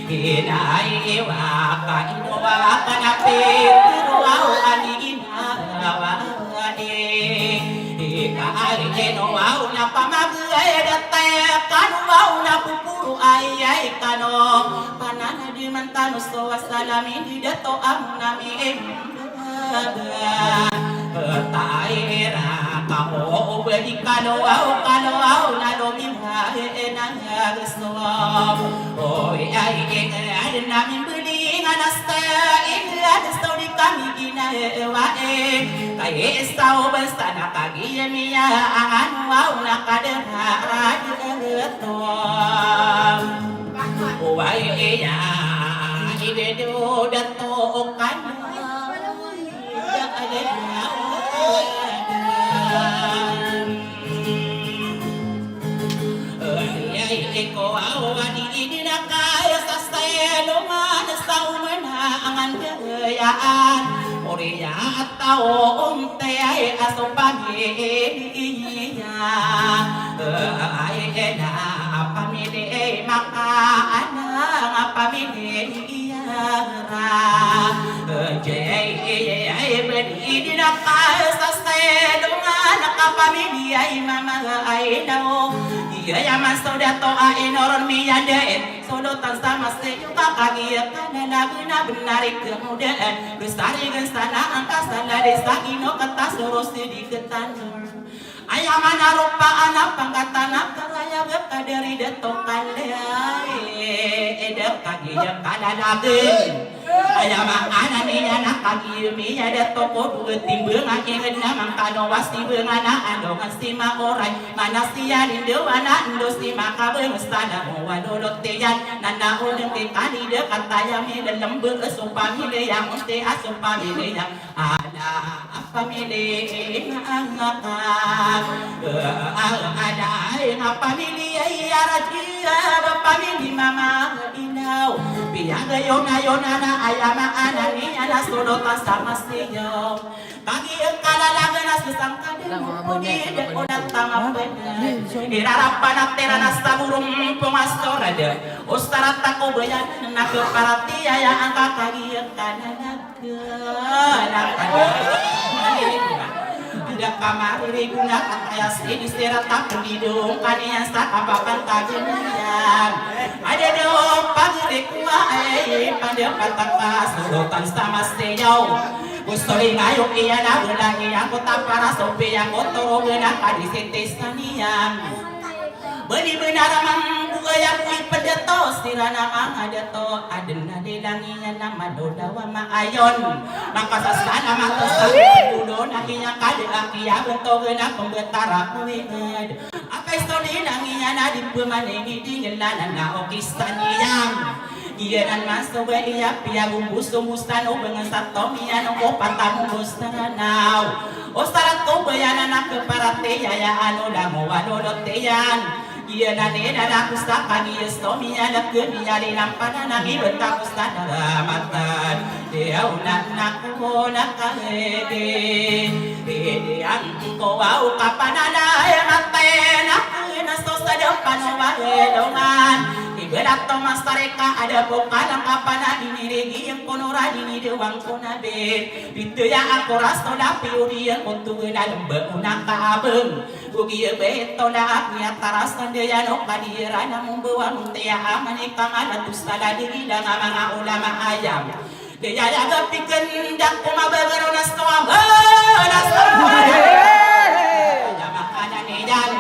inay waka inwaka na piruaw anina Kaari eno au na pamagay date kanu na pupuru ay kano panana di mantano so asalamin di dato am nami taira kamo beli kano au na domi na gusto ay nami beli nganaste gusto di kami ginawae kaya istao basta nakagiyamiya ang anwaw nakaderha ito Uway iya idedo dato kanya Iko awani idinakaya sa stelo man sa umanhangan kayaan Oriya at tao umte ay aso pag-iiya Ay na pamili makaanang pamili Jay ay bedi na kaya sa stelo nga nakapamili ay mamangay daw Iya yaman saudato ay noron miyadain Sulutan sama seyo kakagiyak ka na labi na benarik kemudian Bestari gensana angka sana desa ino ketas lurus di ketanur Ayaman arupa anak pangkatanak karaya beka dari detokan leai Edek kagiyak ka na labi Ayaman ananiya anak kaki mi ada toko dua timbang akhirnya namang kano wasti beng anak andongan sima orai mana sia rindu anak indo sima kabeng sana mau dodot teyan nana uleng ke kali de kata yang mi dalam beng sumpah mi yang mesti asumpah mi yang ada apa mi angkat ada apa mi ya rajia bapak mi mama inau biang yona yona na ayama anani ana sodota sama siyo pagi kala lagana susang kada mudi de odat tama bener irarapan tera nasta burung pemastor ada ustarat tako bayan na ke parati aya angka kagi kana tidak kamar digunakan kayak sedih serat tak pendidung kanian sak apakan kajian ada dong pagi kuah pada patakas surutan sama sejauh Gustoli ngayok iya na belangi aku tak para sopi yang kotor benak kadi setes kanian beni benar mampu gaya kui pedeto sirana mang ada to adena delanginya nama dodawa ma ayon maka sasana mang tosang dudo nakinya kade akia bento gena pembetara kuinged apa istoni nanginya na dipemanengi dingelana na okistaniang Iyan masuk ke iya pia gumbus gumbusan o bengan satomian o patamu bustanaw o sarat ko bayanan na keparate yayaan o damo wadoloteyan Iyan na nena na kusta kaniyas tomian na kemiya linampana na ibenta kusta na ramatan Diyaw na ko na kahede Hede ang ko wow kapananay matayin ako nasto sa depan o mahedongan Ibarat Thomas Tareka ada pokalang kapana dinirigi yang konora dini dewang konabet Itu ya aku rasto dapi uri yang untung na lembe unang kaabeng Bugi beto na aknya tarasan dia no kadira na membawa muntia amanika malatus tala diri dan mga ulama ayam Dia yaga piken dak kumabagaro nasto nasto makanan niyan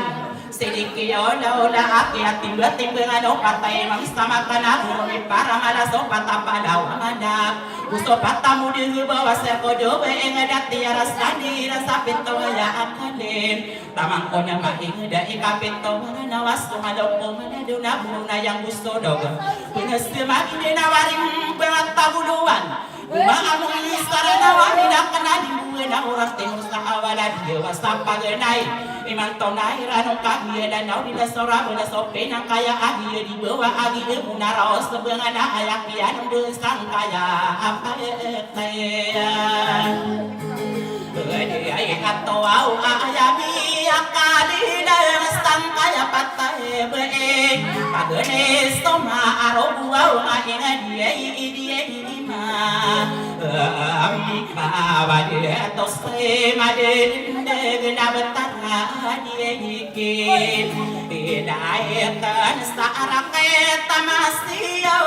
Sedikit ola aki timba ano patay mang sama kana hurumi para malaso patapalaw amanda gusto patamu di bawa serkodo engadat tiara sandi rasa pinto ya akalin tamang ko na maingda ikapinto nawas tumadoko manaduna buna yang gusto dog punas makin nawaring pangtabuluan Maamong sarana wani na kanadi buwe na oras timur sa awala diwa sa paganay Imang tonay ranong kagiya na naw nila sora wala sope ng kaya agiya di bawa agiya muna raos na bunga na ayak yan ang busang kaya apayatayan Pwede ay katawaw ayami akali na sang kaya patay beeng Paganes to maaraw buwaw ngayon diya Bawade to say madin de na betara diikin hidayatan sa araket tamasiyo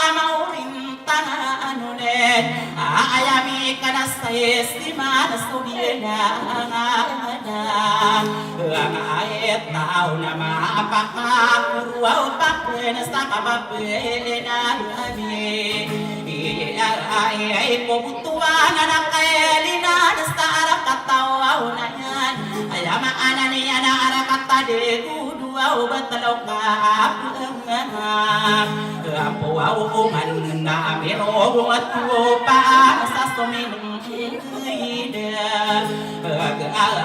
amaurin tananunet ayami kana sayesti manas tudiena ayat tau nama apakah ruau pakwen sa kabapena ami ay kebutuhan anak elina nasta arah katawa unayan ayama anani ana arah kata deku dua obat teloka ampu au man na miro buat pa sa somin ida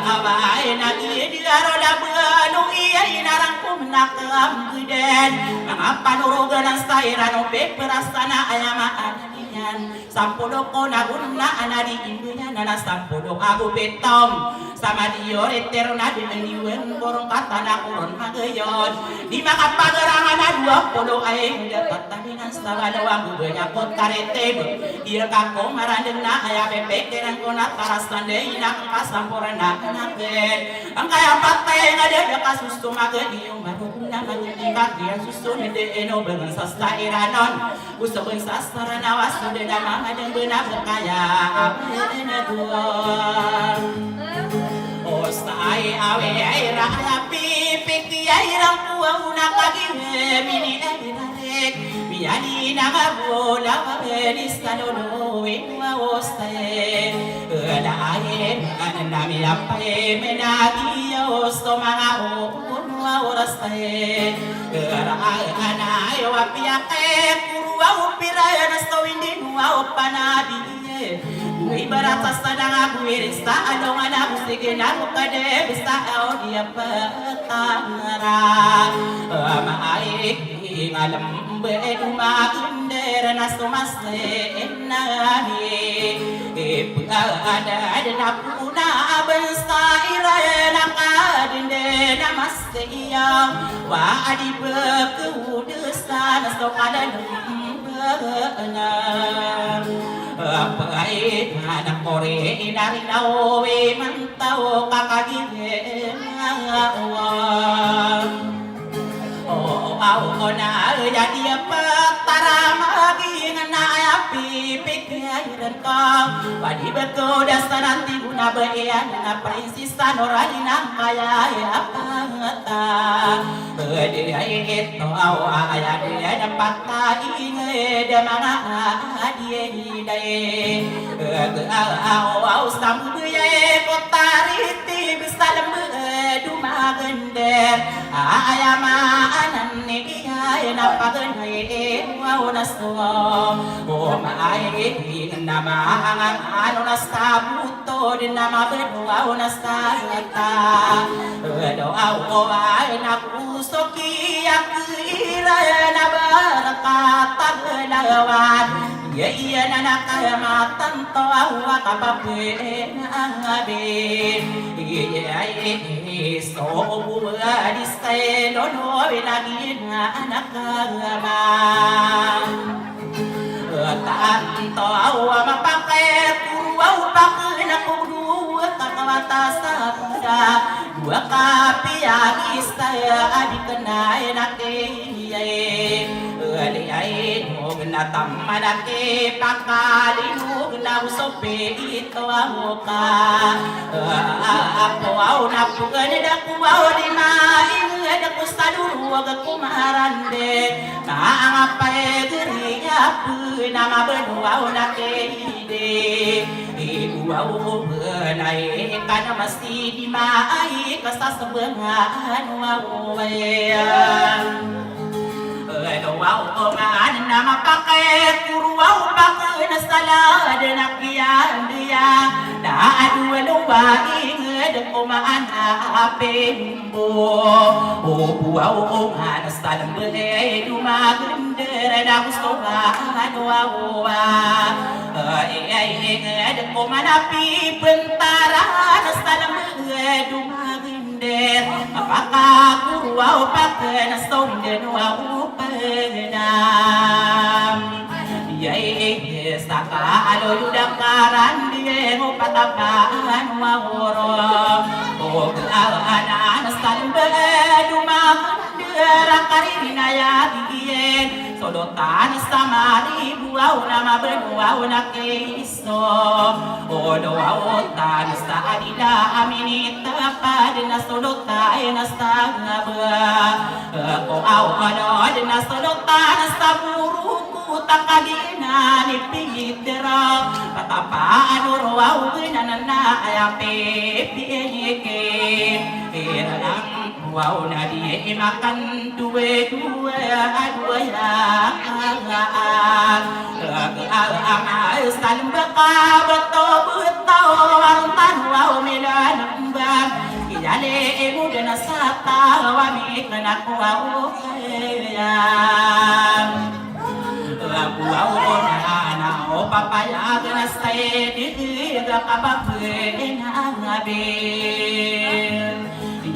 abai na di aroda banu iya inarang kumnak amgeden mangapa nurugan ang sairano peperasana ayama Sampudo ko na guna anadi indunya nana sampudo aku betong sama dio eterna dimeniwen borong kata na kuron magayon di maka pagerangan na 20 aeng dapat tabinan sabada wangu banyak pot karete dia kako marandeng na aya bebek dengan kona tarasan de ina kasamporan na kanaken ang kaya patay nga de kasus tumaga iyo marugna magtikat dia susun de eno bengan sasta iranon gusto ben sasara nawas de nama adeng benar kaya apena dua Ostai awe aira api piki aira kuwa una kagi mini airarek biani naga bola beni skalono wa oste Dahin nami apai menagiyos to mga unwa oraste Anay wapiake kurwa upira nasto hindi nuwa panadi Ibarat sa nangabuiris ta anong anak sige na mukade bisa dia petangara maik ngalam be umander nas tumas enani ada napuna bensta irana kadinde namaste ya wa adi bekudesa nas to kada Pagait anak kore inari nawe mantau kakagire na jadi apa taramagi ngana api pikiran kau padi berkodas nanti guna beyan na prinsesa noralina kaya apa ngata dia itu awal dia dapat inge dia mana dia hidai awal sambu ye kotariti bisa lembu duma gender ayama anan ni napagan hai wow nasto maai nama anu nastabuto din nama wow nastata doa nakusoki akira nabarakata lawan ya nanakayamatan to awa kapape nangabe so buadis kayo no binagin anak kagama tanto awa mapakay puro pakay na puro kakawata sa kuda dua kapiyagis tayo adik kenay nakiyay aliay mo gnatamanake pakalinu na usope ito ako ka ako au napugan dakuaw di maing daku saduru wag kumarande maangapay geriya pu nama benuaw nakide ibu au benay kana mesti di mai kasasebengan wawayan Wow, man, nama pakai kurwau pakai nasalad nakian dia, dah dua dua ingat komaan apembo, wow, man, nasalad beli dua gender dah kustokan wow, ingat komaan api bentara nasalad beli dua gender, apakah kurwau pakai nasalad wow. Yai saka alo yudakaran die mo patapan waworo o ana nastalbe dumakan dera karina ya dien sodotan samari buau nama berbuau nakiso o doa tan sa adida amini tapadna sodotai nastagaba ko au ano dina sodotan saburuku takadina ni pigitera patapaan urwau ginanana ayape pieke erang wow na di makan dua ya amal salim baka beto wartan wow milan bang ijale ibu dana sata wa mi kana wow ya wow na o papaya gana sai di ga kababe na ngabe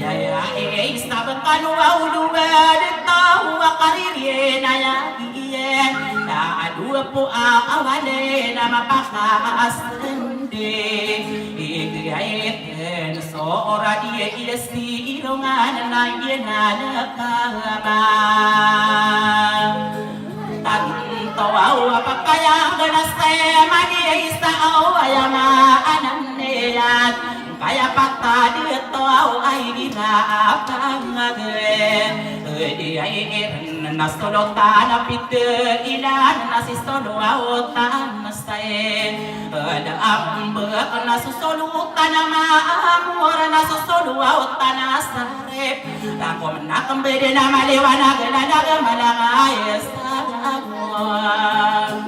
ya istabakan wa dua tahu karir na ya na dua po awale na mapakas ende igayet so ora dia si ilongan na yena nakama tanto wa papaya gana sai mani isa awayama ananeyat kaya pakta dito au ay ginapang dia irin nasolotan apit ilan nasistolo au tan nasay Ambek nasusulutan na maamor nasusuluaut tanasarip Ako menakambede na maliwanag na nagamalangayas agawag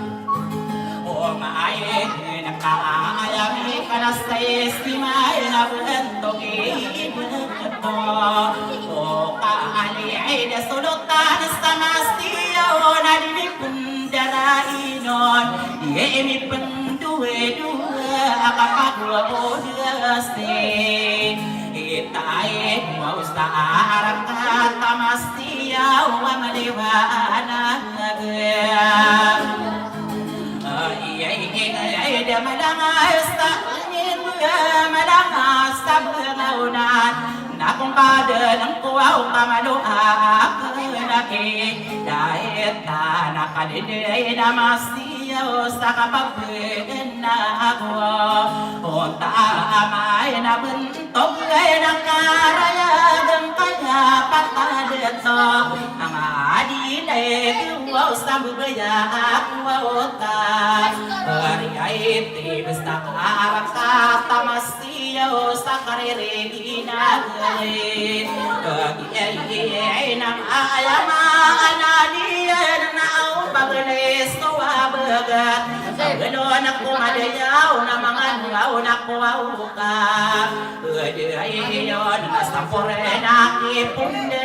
O maayin nakaayami ka na sa estimay na bentogin O kaaliay na sulutan sa mastiyaw na dinipundarahinon Iemi pendua-dua akapagwa o diasti Itai mau sa'arang kata mastiyaw maliwanag Iya malangas ta'angin malangas sa bangaunan Na kung kada ng kuwaw kamaluak Dahil ta nakaliday na mastiyaw sa kapagpin na ako Unta amay na bentog ay nakarayagang kaya patadito Ang adilay kuwaw sa bugaya kuwaw ta Ari tibis na karang katamastiyaw sa karirina galit Kagiyay ng ayamaan aliyan na ang paglis ko abagat Gano'n ako madayaw na mga ngaw na kuwaw ka Ay yun nasa pore na kipunde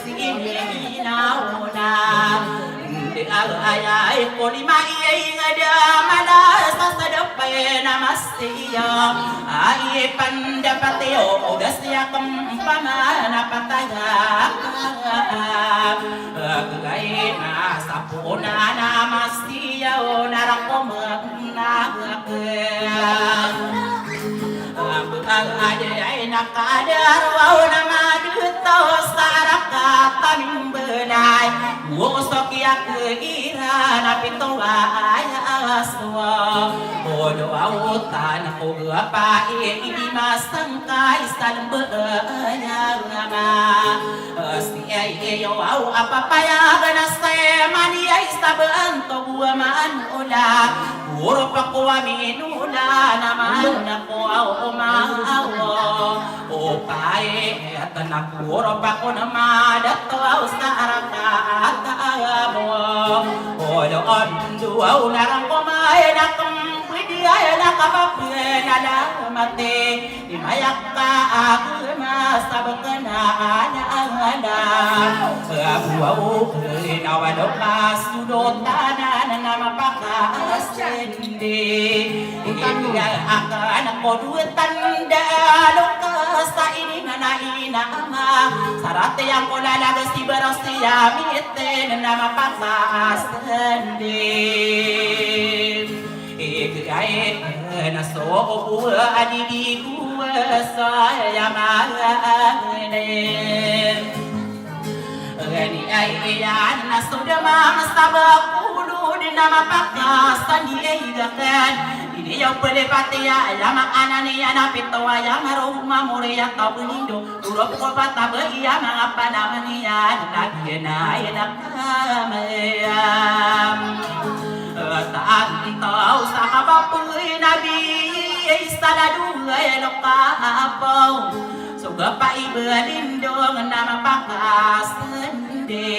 sininaw na Ay ko ni maiyay nga damalas sa dapay na mastiyo Ay pandapatiyo o gasya kong pamanapataya Agay na sa puna na mastiyo narakomagnaga Ang ay nakadarwaw na maduto sa harap kaming belay Usok yak ira na pitowa ay aswa Odo awutan ko gapa imasangkay sa lembanya nga Asti ay iyo aw apapayagan na sa mani ay sa banto buwaman ula Puro pa ko aminula naman ako aw umahawo O pae at nakuro pa ko naman at aw sa arakaat mo O doon duwaw narang kumain akong pwede ay nakapapin alamate Imayak ka ako masabang ka na anak Buwaw inawadok ka sudotanan na mapakasindi Akan ako duwetan dalok ka sa iningan na inama Sarate ang kulalagas si barang siya mitin na mapakasindi Ikay na soo adidi kuwa sa yamanin Gani ay iyan na sudamang sabakulo din na mapakasan iyayakan Hindi yung palipatiya alamang ananiya na pitowa yung maruma muriya kabulindo Urop ko pataba iya mga panaman niya Lagi na inakamayam Taan tao sa kapapuy na biyay sa ladungay lokapaw Suga pa ibalindong na mapakasandi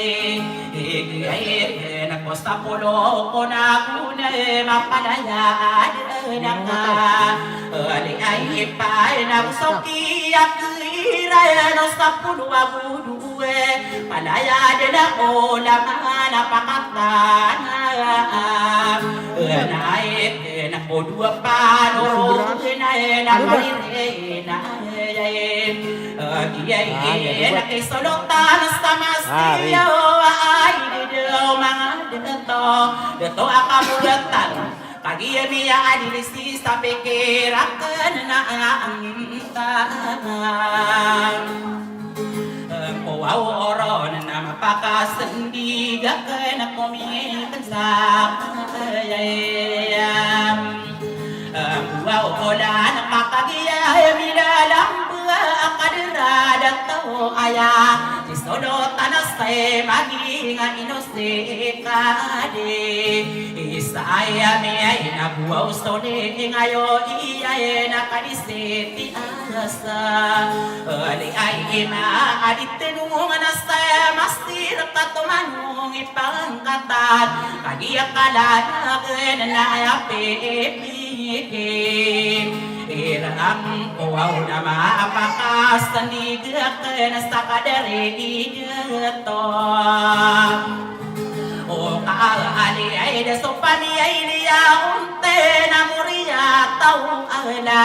Higayit na ko sa pulo ko na kunay mapalayaan na ka Ali ay ipay na usoki at iray no sa pulo abuduwe Palayaan na ko laman napakatanaan Naik na ko dua pano Naik na marire na Kiyay na kay solotan sa mastiyo Ay didaw mga dito Dito akamulatan Kagiyay niya adilisi sa pikirakan na ang tangan Kuwaw oron na mapakasandigan na kumitan sa kayayam Kuwaw ola na makagiyay milalang buwa akadirada tao kaya Iso Solo tanasay maging inusikade Isaya mi ay nabuaw soni ngayo iyay nakadisiti asa Ali ay inaaditinungan na sa mastir katumanong ipangkatan Kagiyak kalanagan na ayapipigim Irang kuwaw na maapakas Tanigak na sa kadari ito O kaali ay dasupani ay liya unte na muriya taong ala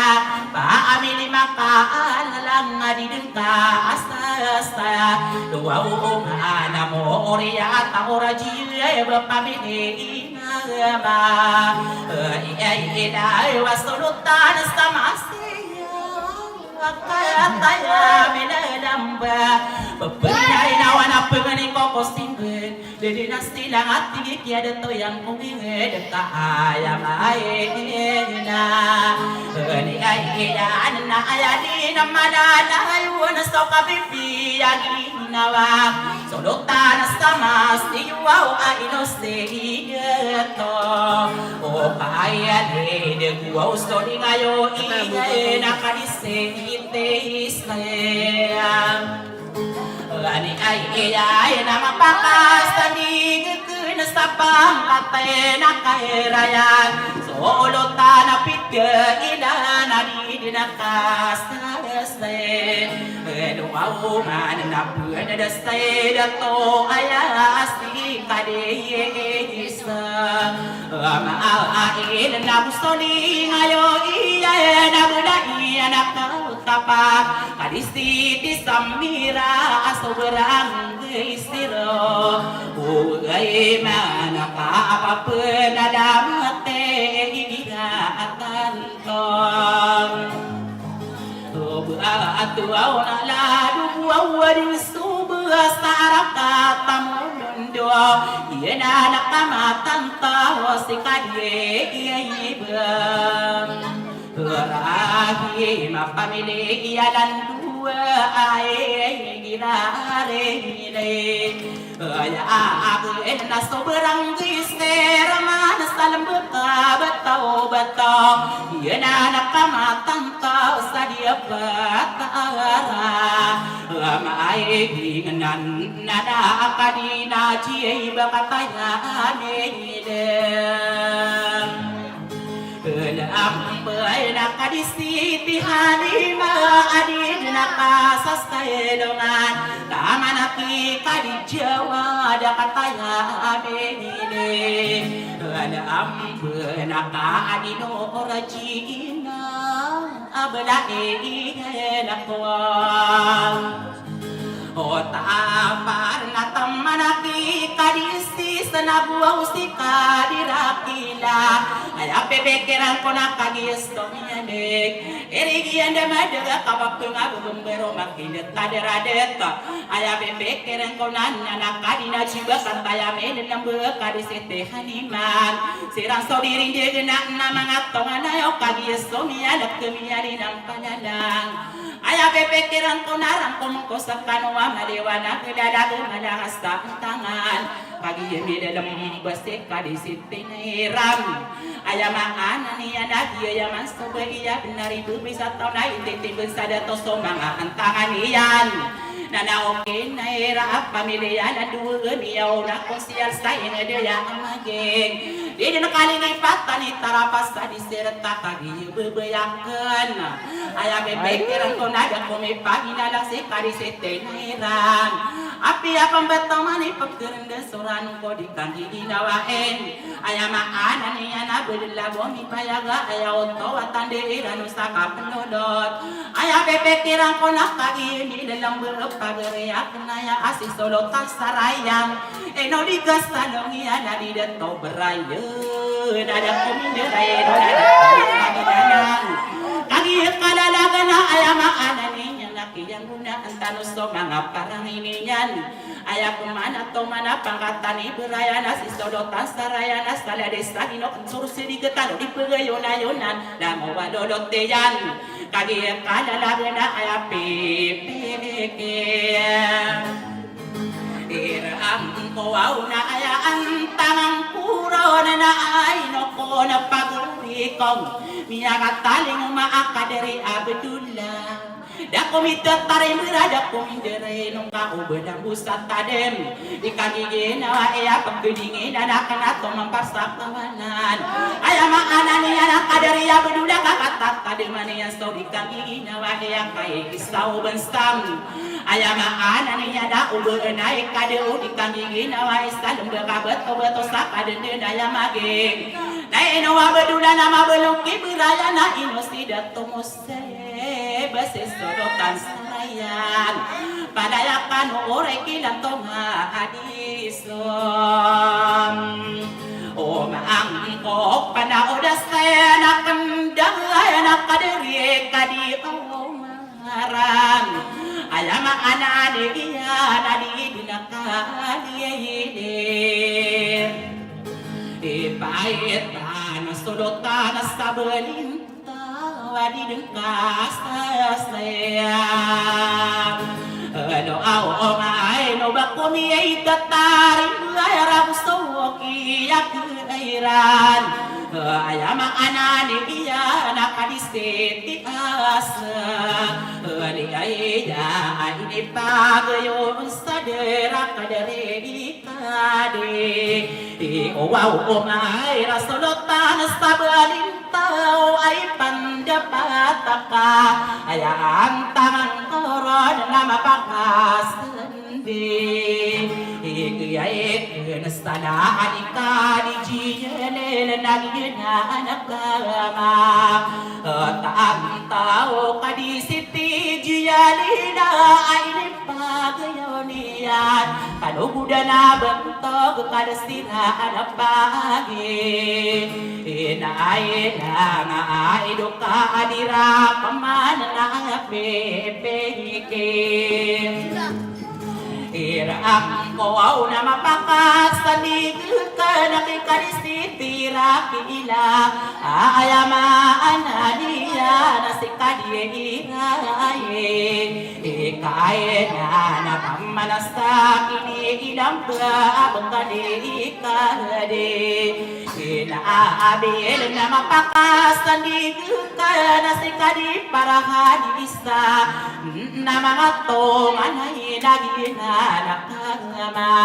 Paamili makaalang adidin ka asa Luwaw nga na mo oriya taong rajiya bapamili inagama Iyay inay wasulutan sa masiya Kaya tayo minalamba Pagpagay na wanap pengening kokostingin Dede na silang at tigit yada to yang kumingid Kaaya maayena Ni ay iyan na ayani na mananayon So kabibi ang inawak Sulutan na sa mas Iwaw ay inosdeto O kaya dede guwaw So di ngayo iyan Nakadisete Israel Ani ay iyay na mapakas Tanigag na sa pangkatay na kahirayan Sulutan na pitya ina Nadi na kasasay Luwaw man na buwan na dasay Dato ay asli kadehisa Maain na gusto ni ngayon Iyay na budaya na kautapak Kadisiti samira asobrang istiro Ugay man nakapapenadamate Igatan tong Atuaw na ladu Wawading subas sa harap katamundo Iyan na nakamatanta Si kadye iyayibang Rahi mapamili iyalan dua ay ginarele Ay akin na sobrang gister man sa lambata bataw Iyan na nakamatanta sa diapatara Maaigingan na nakadina Chiyay bakatayan ilang Lampai nakadisiti halima adid nakasasayelongan Kamanaki kadijawa dakataya abehile Lampai nakaadino orajina ablae lakwa O tapar na tamanaki kadisi sa nabuaw si kadirakila Ay apebekeran ko na kagisto miyanig Irigiyan na madaga kapag nga bumbero makilit kadiradet Ay apebekeran ko na nakadina jiba Kantaya melin ng buka kadisite haliman Sirang soliring digna na mga tonga na yaw kagisto miyalag kumiyari ng panalang Ay apebekeran ko na rangkong ko sa kanwa maliwanag Nilalago malakas sa tangan Pag-iimili lambasik kadisite na hiram Ay maanan niya nagyayaman Soba iya binaribubi sa taon na ititibig sa dato So mga antangan iyan Nanaokin na hirap pamilya na dugan Iyaw na kung siyal sa inadaya ang maging Di na nakalingipatan itarapas sa disirta Kagibubayakan Ay abebekiran ko na Dako may paginalang si kadisite na hiram Api apang batang manipagkiranda Suranong ko di kang hihinawain Ay maanan niya na Bulilabo mi payaga Ayaw to at tandiran sa kapanulot Ay abebekiran ko na Kagini dalang berpagariak na ya asisolotan sarayang no digas talong iya nalidat to berayo Dada kumindiray Dada kumindiray Kagiyat kalalaga na ayamaan niya Nakiyang guna ang tanos to mga parang iniyan Ayaw kumana to mana pangkatani beraya na sisolotan saraya na Salades na ginok surusirigatan Di pagayon-ayonan Namo wadolot yan Kagiyat kalalaga na ayaw pipikir Ang kuwaw na ayaan tangang puro na naay no ko na pagurikong miyakataling maakaderi Abdullah dako mitatari mira dako mindere nung kaubad ang usat tadem ikagigin na iya pagkudingin anak na tumamparsak tawanan ayam anak niya nakaderi Abdullah kakatak tademan niya story kagigin na iya kay kisaw benstam ayam anak niya da ubur naik kadeu dikangigin na isa lembekabat obat osak kadende daya maging na ino Abdullah nama belum kibraya na ino sidat tumose basis sodotan sayang padayakan ore kilang tonga hadisom o maang kok panaudas saya nak kendang nak kaderi kadi omaran ayam anak dia nadi dinakali ini ipait tanah sodotan sabelinta wadi dengkas sayang doa omai no bakumi ai tatari ay rabu soki yakairan ayam anak dia nakadiseti asa ni aida ini pagayo sadera kadere kade wow omai rasolotan sabalintau ay pandapataka ayang tangan koron nama pakas Iyay nastana anika di jiyane nagina anakama taang tao kadi siti jiyalina ay pagayonian kanuguda na bentog kada sira anapagi inaay na ay duka adira pamana na pepeke Irang koaw na mapakas taligil ka nakikarisitira kila ayamaan na niya na si kadiyiraye ikaye na napamanas kiniilang ka bangkadi ikade inaabil na mapakas taligil ka na si kadi para hadisa na mga tongan ay nagina nakagama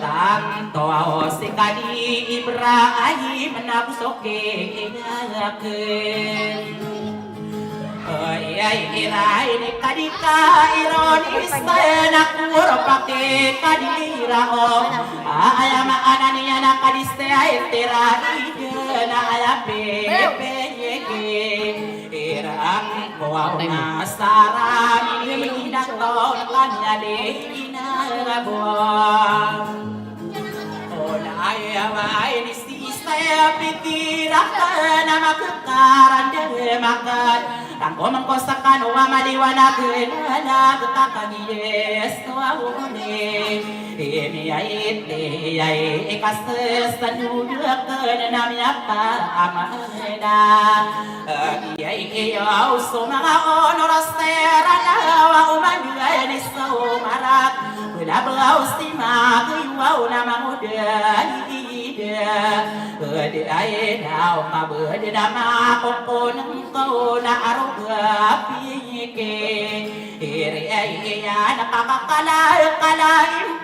tanto ako si kadi Ibrahim nabusoke inayakin ay iray ni kadi ka ironis nakuro pake kadi rao ayama ananiya na kadiste ay tirai na ayape irang kuwaw na sarang ininato kanya inarabong olay away ni sisay pitira ka na makakaran makat tangko mangkosakan wa maliwanag na kakakagiyes to awone iyay ikas sanudak na namya pa amana iyay iyaw so mga onoras tera na wa umagay ni so marak wala si magiwaw na mangudan ay daw mabud na makukunan ko na arugapike iri ay iya nakakakalaim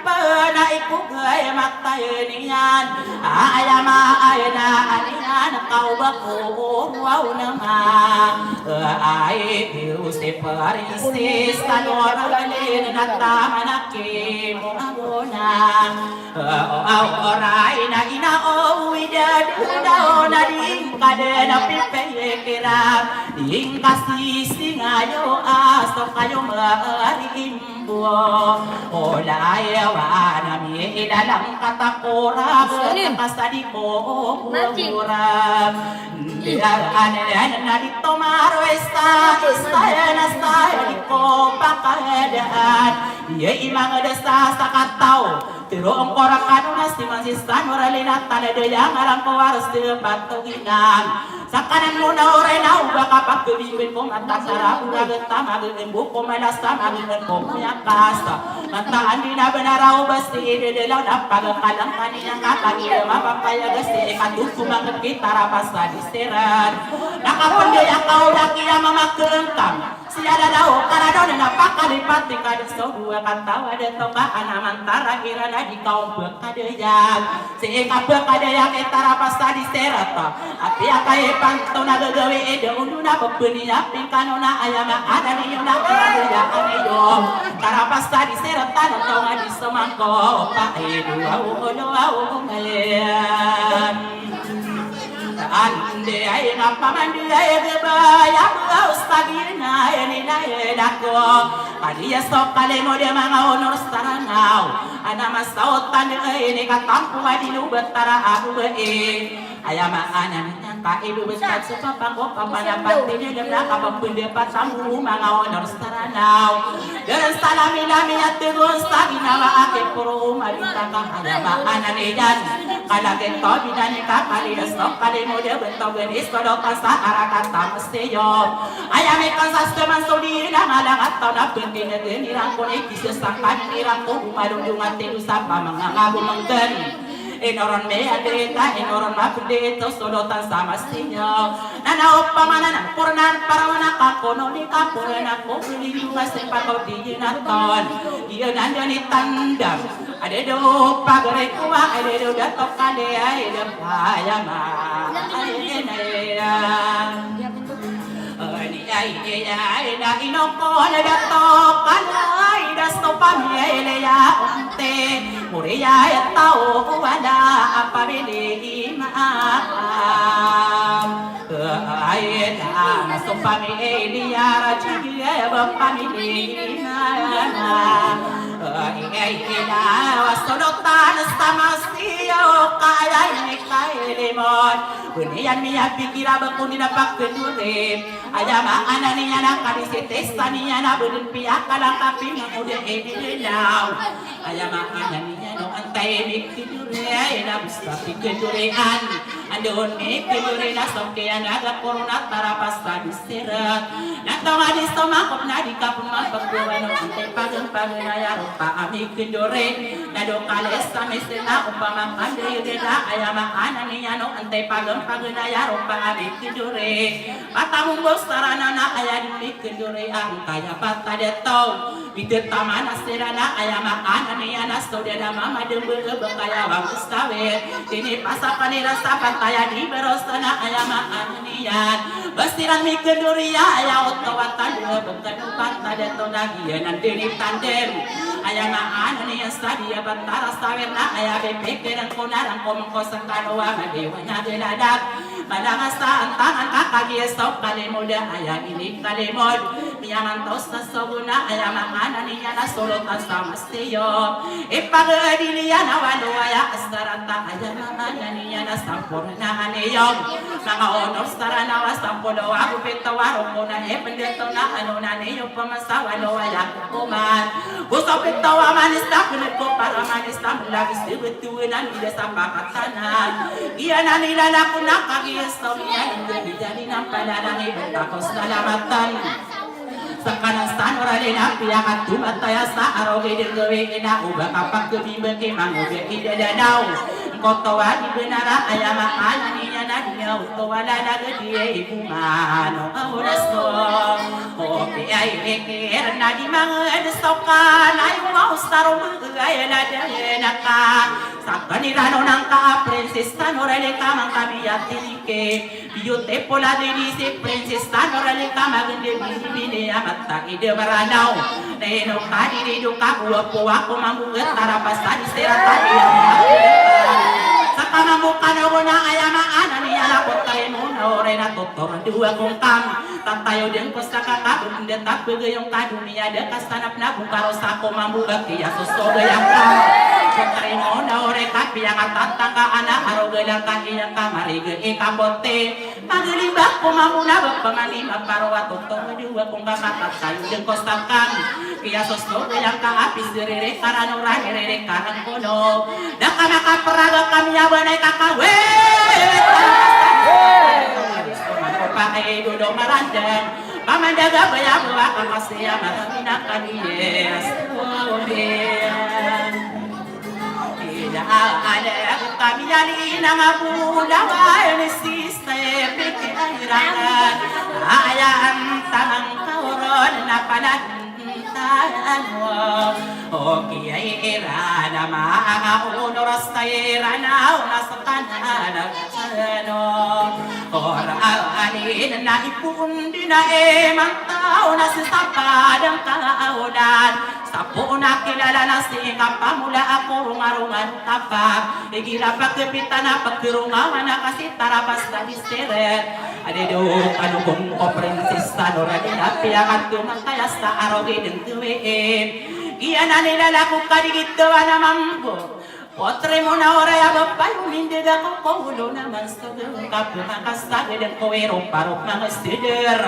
pa na ikugay magtayaniyan ayama ay na alinan kaubako wow naman ay Yusuf Parisis kanoralin na tama na kimo agona oray na inauwi daw na ding kadena pipekira ding kasisi ngayo aso kayo marimbo olay wana mi idalang katakura kasadi ko mura diaran na dito maro esta di ko pakadaan ye imang desa sa kataw Tiro ang korakano na si Mansistan Moralina Tanadaya Ngarang kawaras di Patuginan Sa kanan mo na oray na ubaka kapak kebibin ko matasara uragat tama gembu ko malas tama gembu ko yakas kantaan di na benarau basti idelaw na pagkalang kanina kakagila mapapaya gasti ikatuko mga kita rapasa di seran nakapunday akaw laki ang mamakengkam siya daw karado na napakalipat di kadso dua kantawa deto ka anamantara irana di kaum bekadayan si ikabekadayan kita rapasa di serat api akay panto na gagawi ede undo na pagpuniya pingkanona ayama ada niyo na karaya aniyo karapasa di serat tanong nga di sumangko pa dua ulo ngayon ande ay ngapamandi ay gebaya ustagina ini na edako kadiya sokale mo de mga honor staranaw ana masautan ini katampu di lubat tara aku ayama anan nang kaibu besar sepapangko kapanapantinya demna kapapundepat sambu mga honor staranaw dan salami-lami at tegun stagina wa ake puro umarita ka ayama anan iyan kalagin to binani kakali sokale mo de bentogen iskolo kasa arakata mesteyo ayame kasas teman sodi na ngalangat to na pendine nirang kone kisesangkan nirang ko umadungan telu sapa mga ngabumenggen inoron me adeta inoron mapde to solotan sama sinyo nana opamana na purnan parawana kakono ni kapurana ko bilunga sepako dijinaton iya nandani tandam ada do pagare kuwa ada do datok kade ai do ayama ai na inoko na datok kanai dastopami eleya onte muria tao wala apa beli maaf ai na stopami eleya rajigi bapami ai ina wasodotan stamastio kaya ini kaya lemon bunian miya pikira bakuni na pakkedure ayama ananiya na kadisitesta niya na budin piyak kalang kapi mamuda edilaw ayama ananiya no antay mikidure na busta pikkedurean andon mikidure na sokya naga korona tarapas tadiserat natama di stomakop na di kapun mapagduano antay pagang-paganaya rupa amikidure na do kalesta mesena upama kandre yudeda ayama ananiya no antay pagang-paganaya rupa amikidure patamong sarana na aya di kendure ang kaya pata deto bidet tamana serana aya makana niya na saudara mama dembe bekaya wang ustawe ini pasakan rasa pantaya di berosana aya makana niya bestiran mi kendure ya aya otowatan bekan pata deto nagian nanti di tandem aya makana niya stadia bantara sawerna aya bepekeran konarang komongkosan kanoa madewanya deladak Madangasa tangan kakagi stop kalemoda ayam ini kalemod miyaman tos na sobuna ayam mana niya na solo tas masteyo ipagdiliya na walo aya astarata ayam mana niya na sampurna aneyong mga honor starana wa sampulo ako pitawaro ko na pendeto na ano na niyo pamasawalo aya kuman gusto pitawa manista ko para manista lagi sibutuan nila sa pakatanan iya na nila na kunakagi Estomia jadi nampak dalam ibu takos salamatan. Sekarang sanora lena piakat tu mataya sa aroge dirgawe ina ubah kapak kebimbe kemang ubah ida danau. Kotowa di benara ayama ananiya nadiya utowala naga diye ibu mano aurasko. Opi ay ekir nadi mga edestokan ay mau starong gaya ladaya naka. Sakanirano ng ka-princess tanorele kamang kabiyat tinike. Biyute pola dinisi princess tanorele kamang bini amata ide baranaw. Neno kadirido kakuwa po ako mamugat tarapasan iseratay sa kamamukan ako na ayamaan niya na po tayo muna ore na tutor dua kong kam tatayo din ko sa kakabun din tapos yung kadunia de kastanap na bukaro sa ko mamugat kaya susoga yung kam tayo muna ore kapi yang atatang ka anak arogalang ka iyang kamariga ikabote maglimbak ko mamuna bapamani maparwa tutor dua kong kakatat tayo din ko sa kam kaya susoga yung kaapis dirire karanura dirire karang kono na kamakaparaga kami banay kakawe pakai duduk merandang pamandaga bayang waka kasih maraminak kaniyes tidak ada kami jadi nangabu dawai sistem pikiran ayam tangan kauron napanan Oke ira nama unoras taira na unasakana no Oranin na ipun dina mantau na sisapadang kaudan Sapo na kilala na pamula ako rungarungan tapak Igila pagkapitan na pagkirungawan na kasi tarabas na diseret Adedo kanukong ko prinsesa Noradin at piyakan tumang kaya sa araw din tuwiin Iyan na nilalako kadigit dawa na mambo Potre mo na oray abapay umindig ako paulo naman sa gawang kapumakasabi ng kuwerong parok ng estider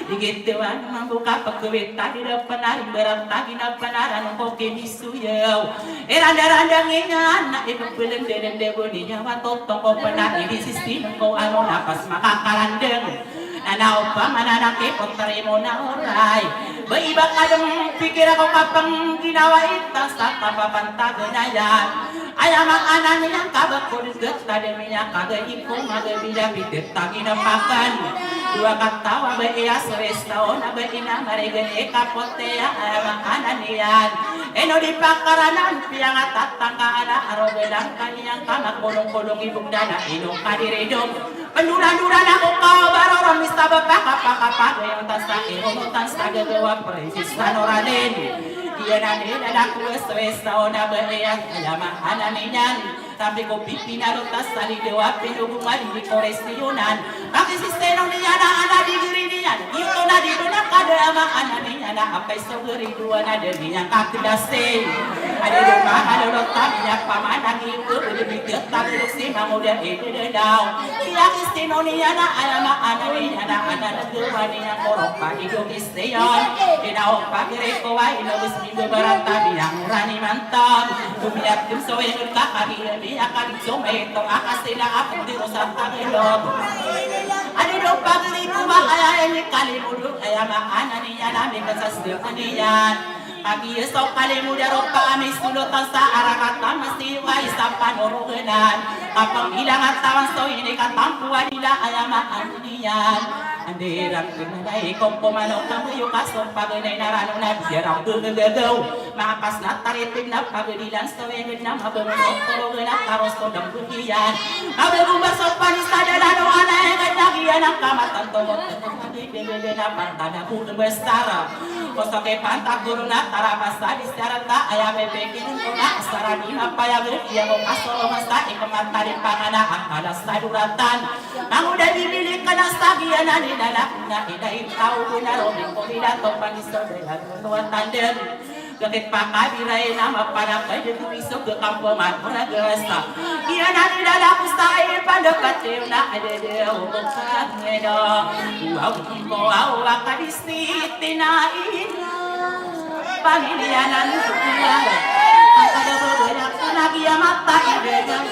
Digit dawa na mambuka pagkawit tadi na panarin berang tagi na panaran ng kokinisuyaw Randa-randang ingan na ipapilang din ang debo niya matotong ko panarin isistin ko ano napas makakalandang Nanaw pa mananaki potre mo na oray Baibang adong pikir ako kapang ginawa ita sa kapapantago na yan Ayamang anan niyang kabakulis tadi minyak kagay ko magabila bitit tagi na pakan Dua katawa ba iya sores taon na ba ina marigan ekapote ayamang anan niyan Eno di pakaranan piyang atatangkaan na arobelang kaniyang kamak kulong-kulong ibog dana inong kadiridong Penduran-duran ako kabarorong istaba pakapakapag yung tasa iromutan sa gagawa presis na noradin Iyan na nila ko sa na ba iyang ayamang niyan Sabi ko pipinalutas sa ligawa pinubungan di koresyonan Pakisisteno niya na anadigiri niyan Ito na dito na kadamang niya na apay sa gariduan na din niyang kakdasin Ada rumah halolotan niya pamanang ito Bibigat tagulog si mamuda ito na daw Pakisisteno niya na ayamang niya na anadagawa niya korong pagigong istayon Inaong pagirikowa inawis minggo barata niyang rani mantag Bumiyak yung soyeng kakabiyami akan sumeto akasila apong dito sa Tangilog Ano yung paglito ba kaya ini kalimudo kaya maana niya namin kasasdiyan niyan Pag-iisaw kalimudo pa kami sulutan sa arakata masiway sa panuruganan Kapag ilang at tawang so ini katampuan nila kaya maana niyan Andirang pinalay kong pumanok ng yung kasong pagunay na ranong nabiyarang gugagaw Makas na taritib na pagulilang sa wengid na mabunok Turugan at karos ko ng buhiyan Mabagubasok pa ni sa dalano anay Nagiyan ang kamatan tumot Nagibigil na panta na kung bestara Kosake panta guru na tarapasa di sarata Ayame pekin ko na sarani mapayagin Iya mo kasolo masa ikamatari pangana ang kalas na duratan Manguda dibilik ka na sagiyan na nilalak na inaitaw ko na robin ko nilatong panisodehan Tuwan tanden Gagit pa kabiray na mapanakay Dito isog ke kampo matmuragasa Iya na nilalak sa ayin Pandapatiw na adedew Bukag ngedo Uwaw ko awa kadisiti na ina Pamilyanan kuya Akadababayak Nagiya mata idegang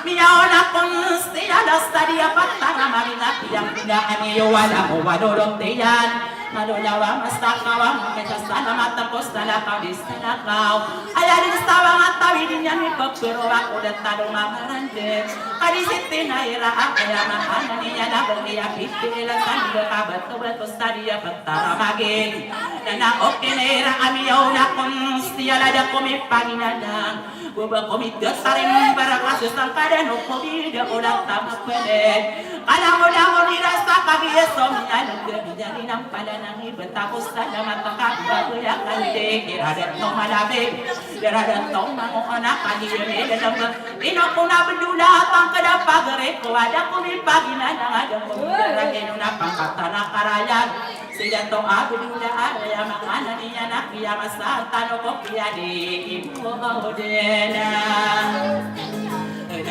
Miyaw na kung siya Dastadia patara Marina piyang pindaan Iyo wala mo wadorong tiyan Malulawa, masakawa, magkasana matapos na lakabis na lakaw Ayarin sa mga tawidin niya may pagsuruwa Ulat talong mamarandin Kadisitin na iraan Kaya mahana niya na baliya Pipilan sa niyo kabat-kabatos na niya pagtaramagin Nanaok kinira amiyaw na kung siya lada kumipanginadang Bubang kumigas sa rin para kasus ng kadanok mo Bida ko lang tamang pwede Alam mo na mo nila sa kagiyasom niya Nagdamidali ng pala ng iba Tapos na naman makakabago yung kalite Iradat nung malabig Iradat nung manguanak Kagiyami Ino ko na bedula at ang kadapagarit Kuwada kumipagina ng adang Kumiragin na pangkata na karayan Sila tong abedula Kaya makana niya na Kaya masatano ko Kaya di ipo din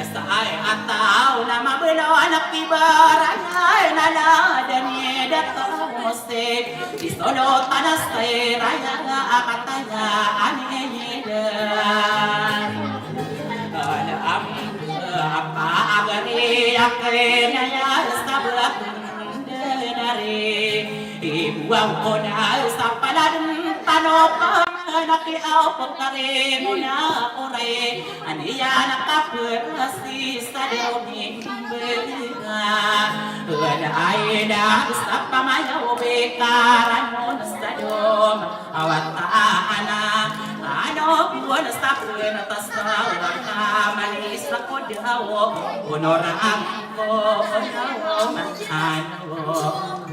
Nasa ay ataw na mabulaw anak ibaran ay naladan niya datang musik Isolo tanas ay raya nga akatanya anihidan Alam apa agari akre naya sabak huwag ko na sa paladong tanong nakiaw pagkari mo na oray aniya nakapurasi sa dawing berga ay na sa pamayaw bekaran mo sa dom awat taana ano buwan sa pagnatas na wala malis ako daw honorang ko honaw mananaw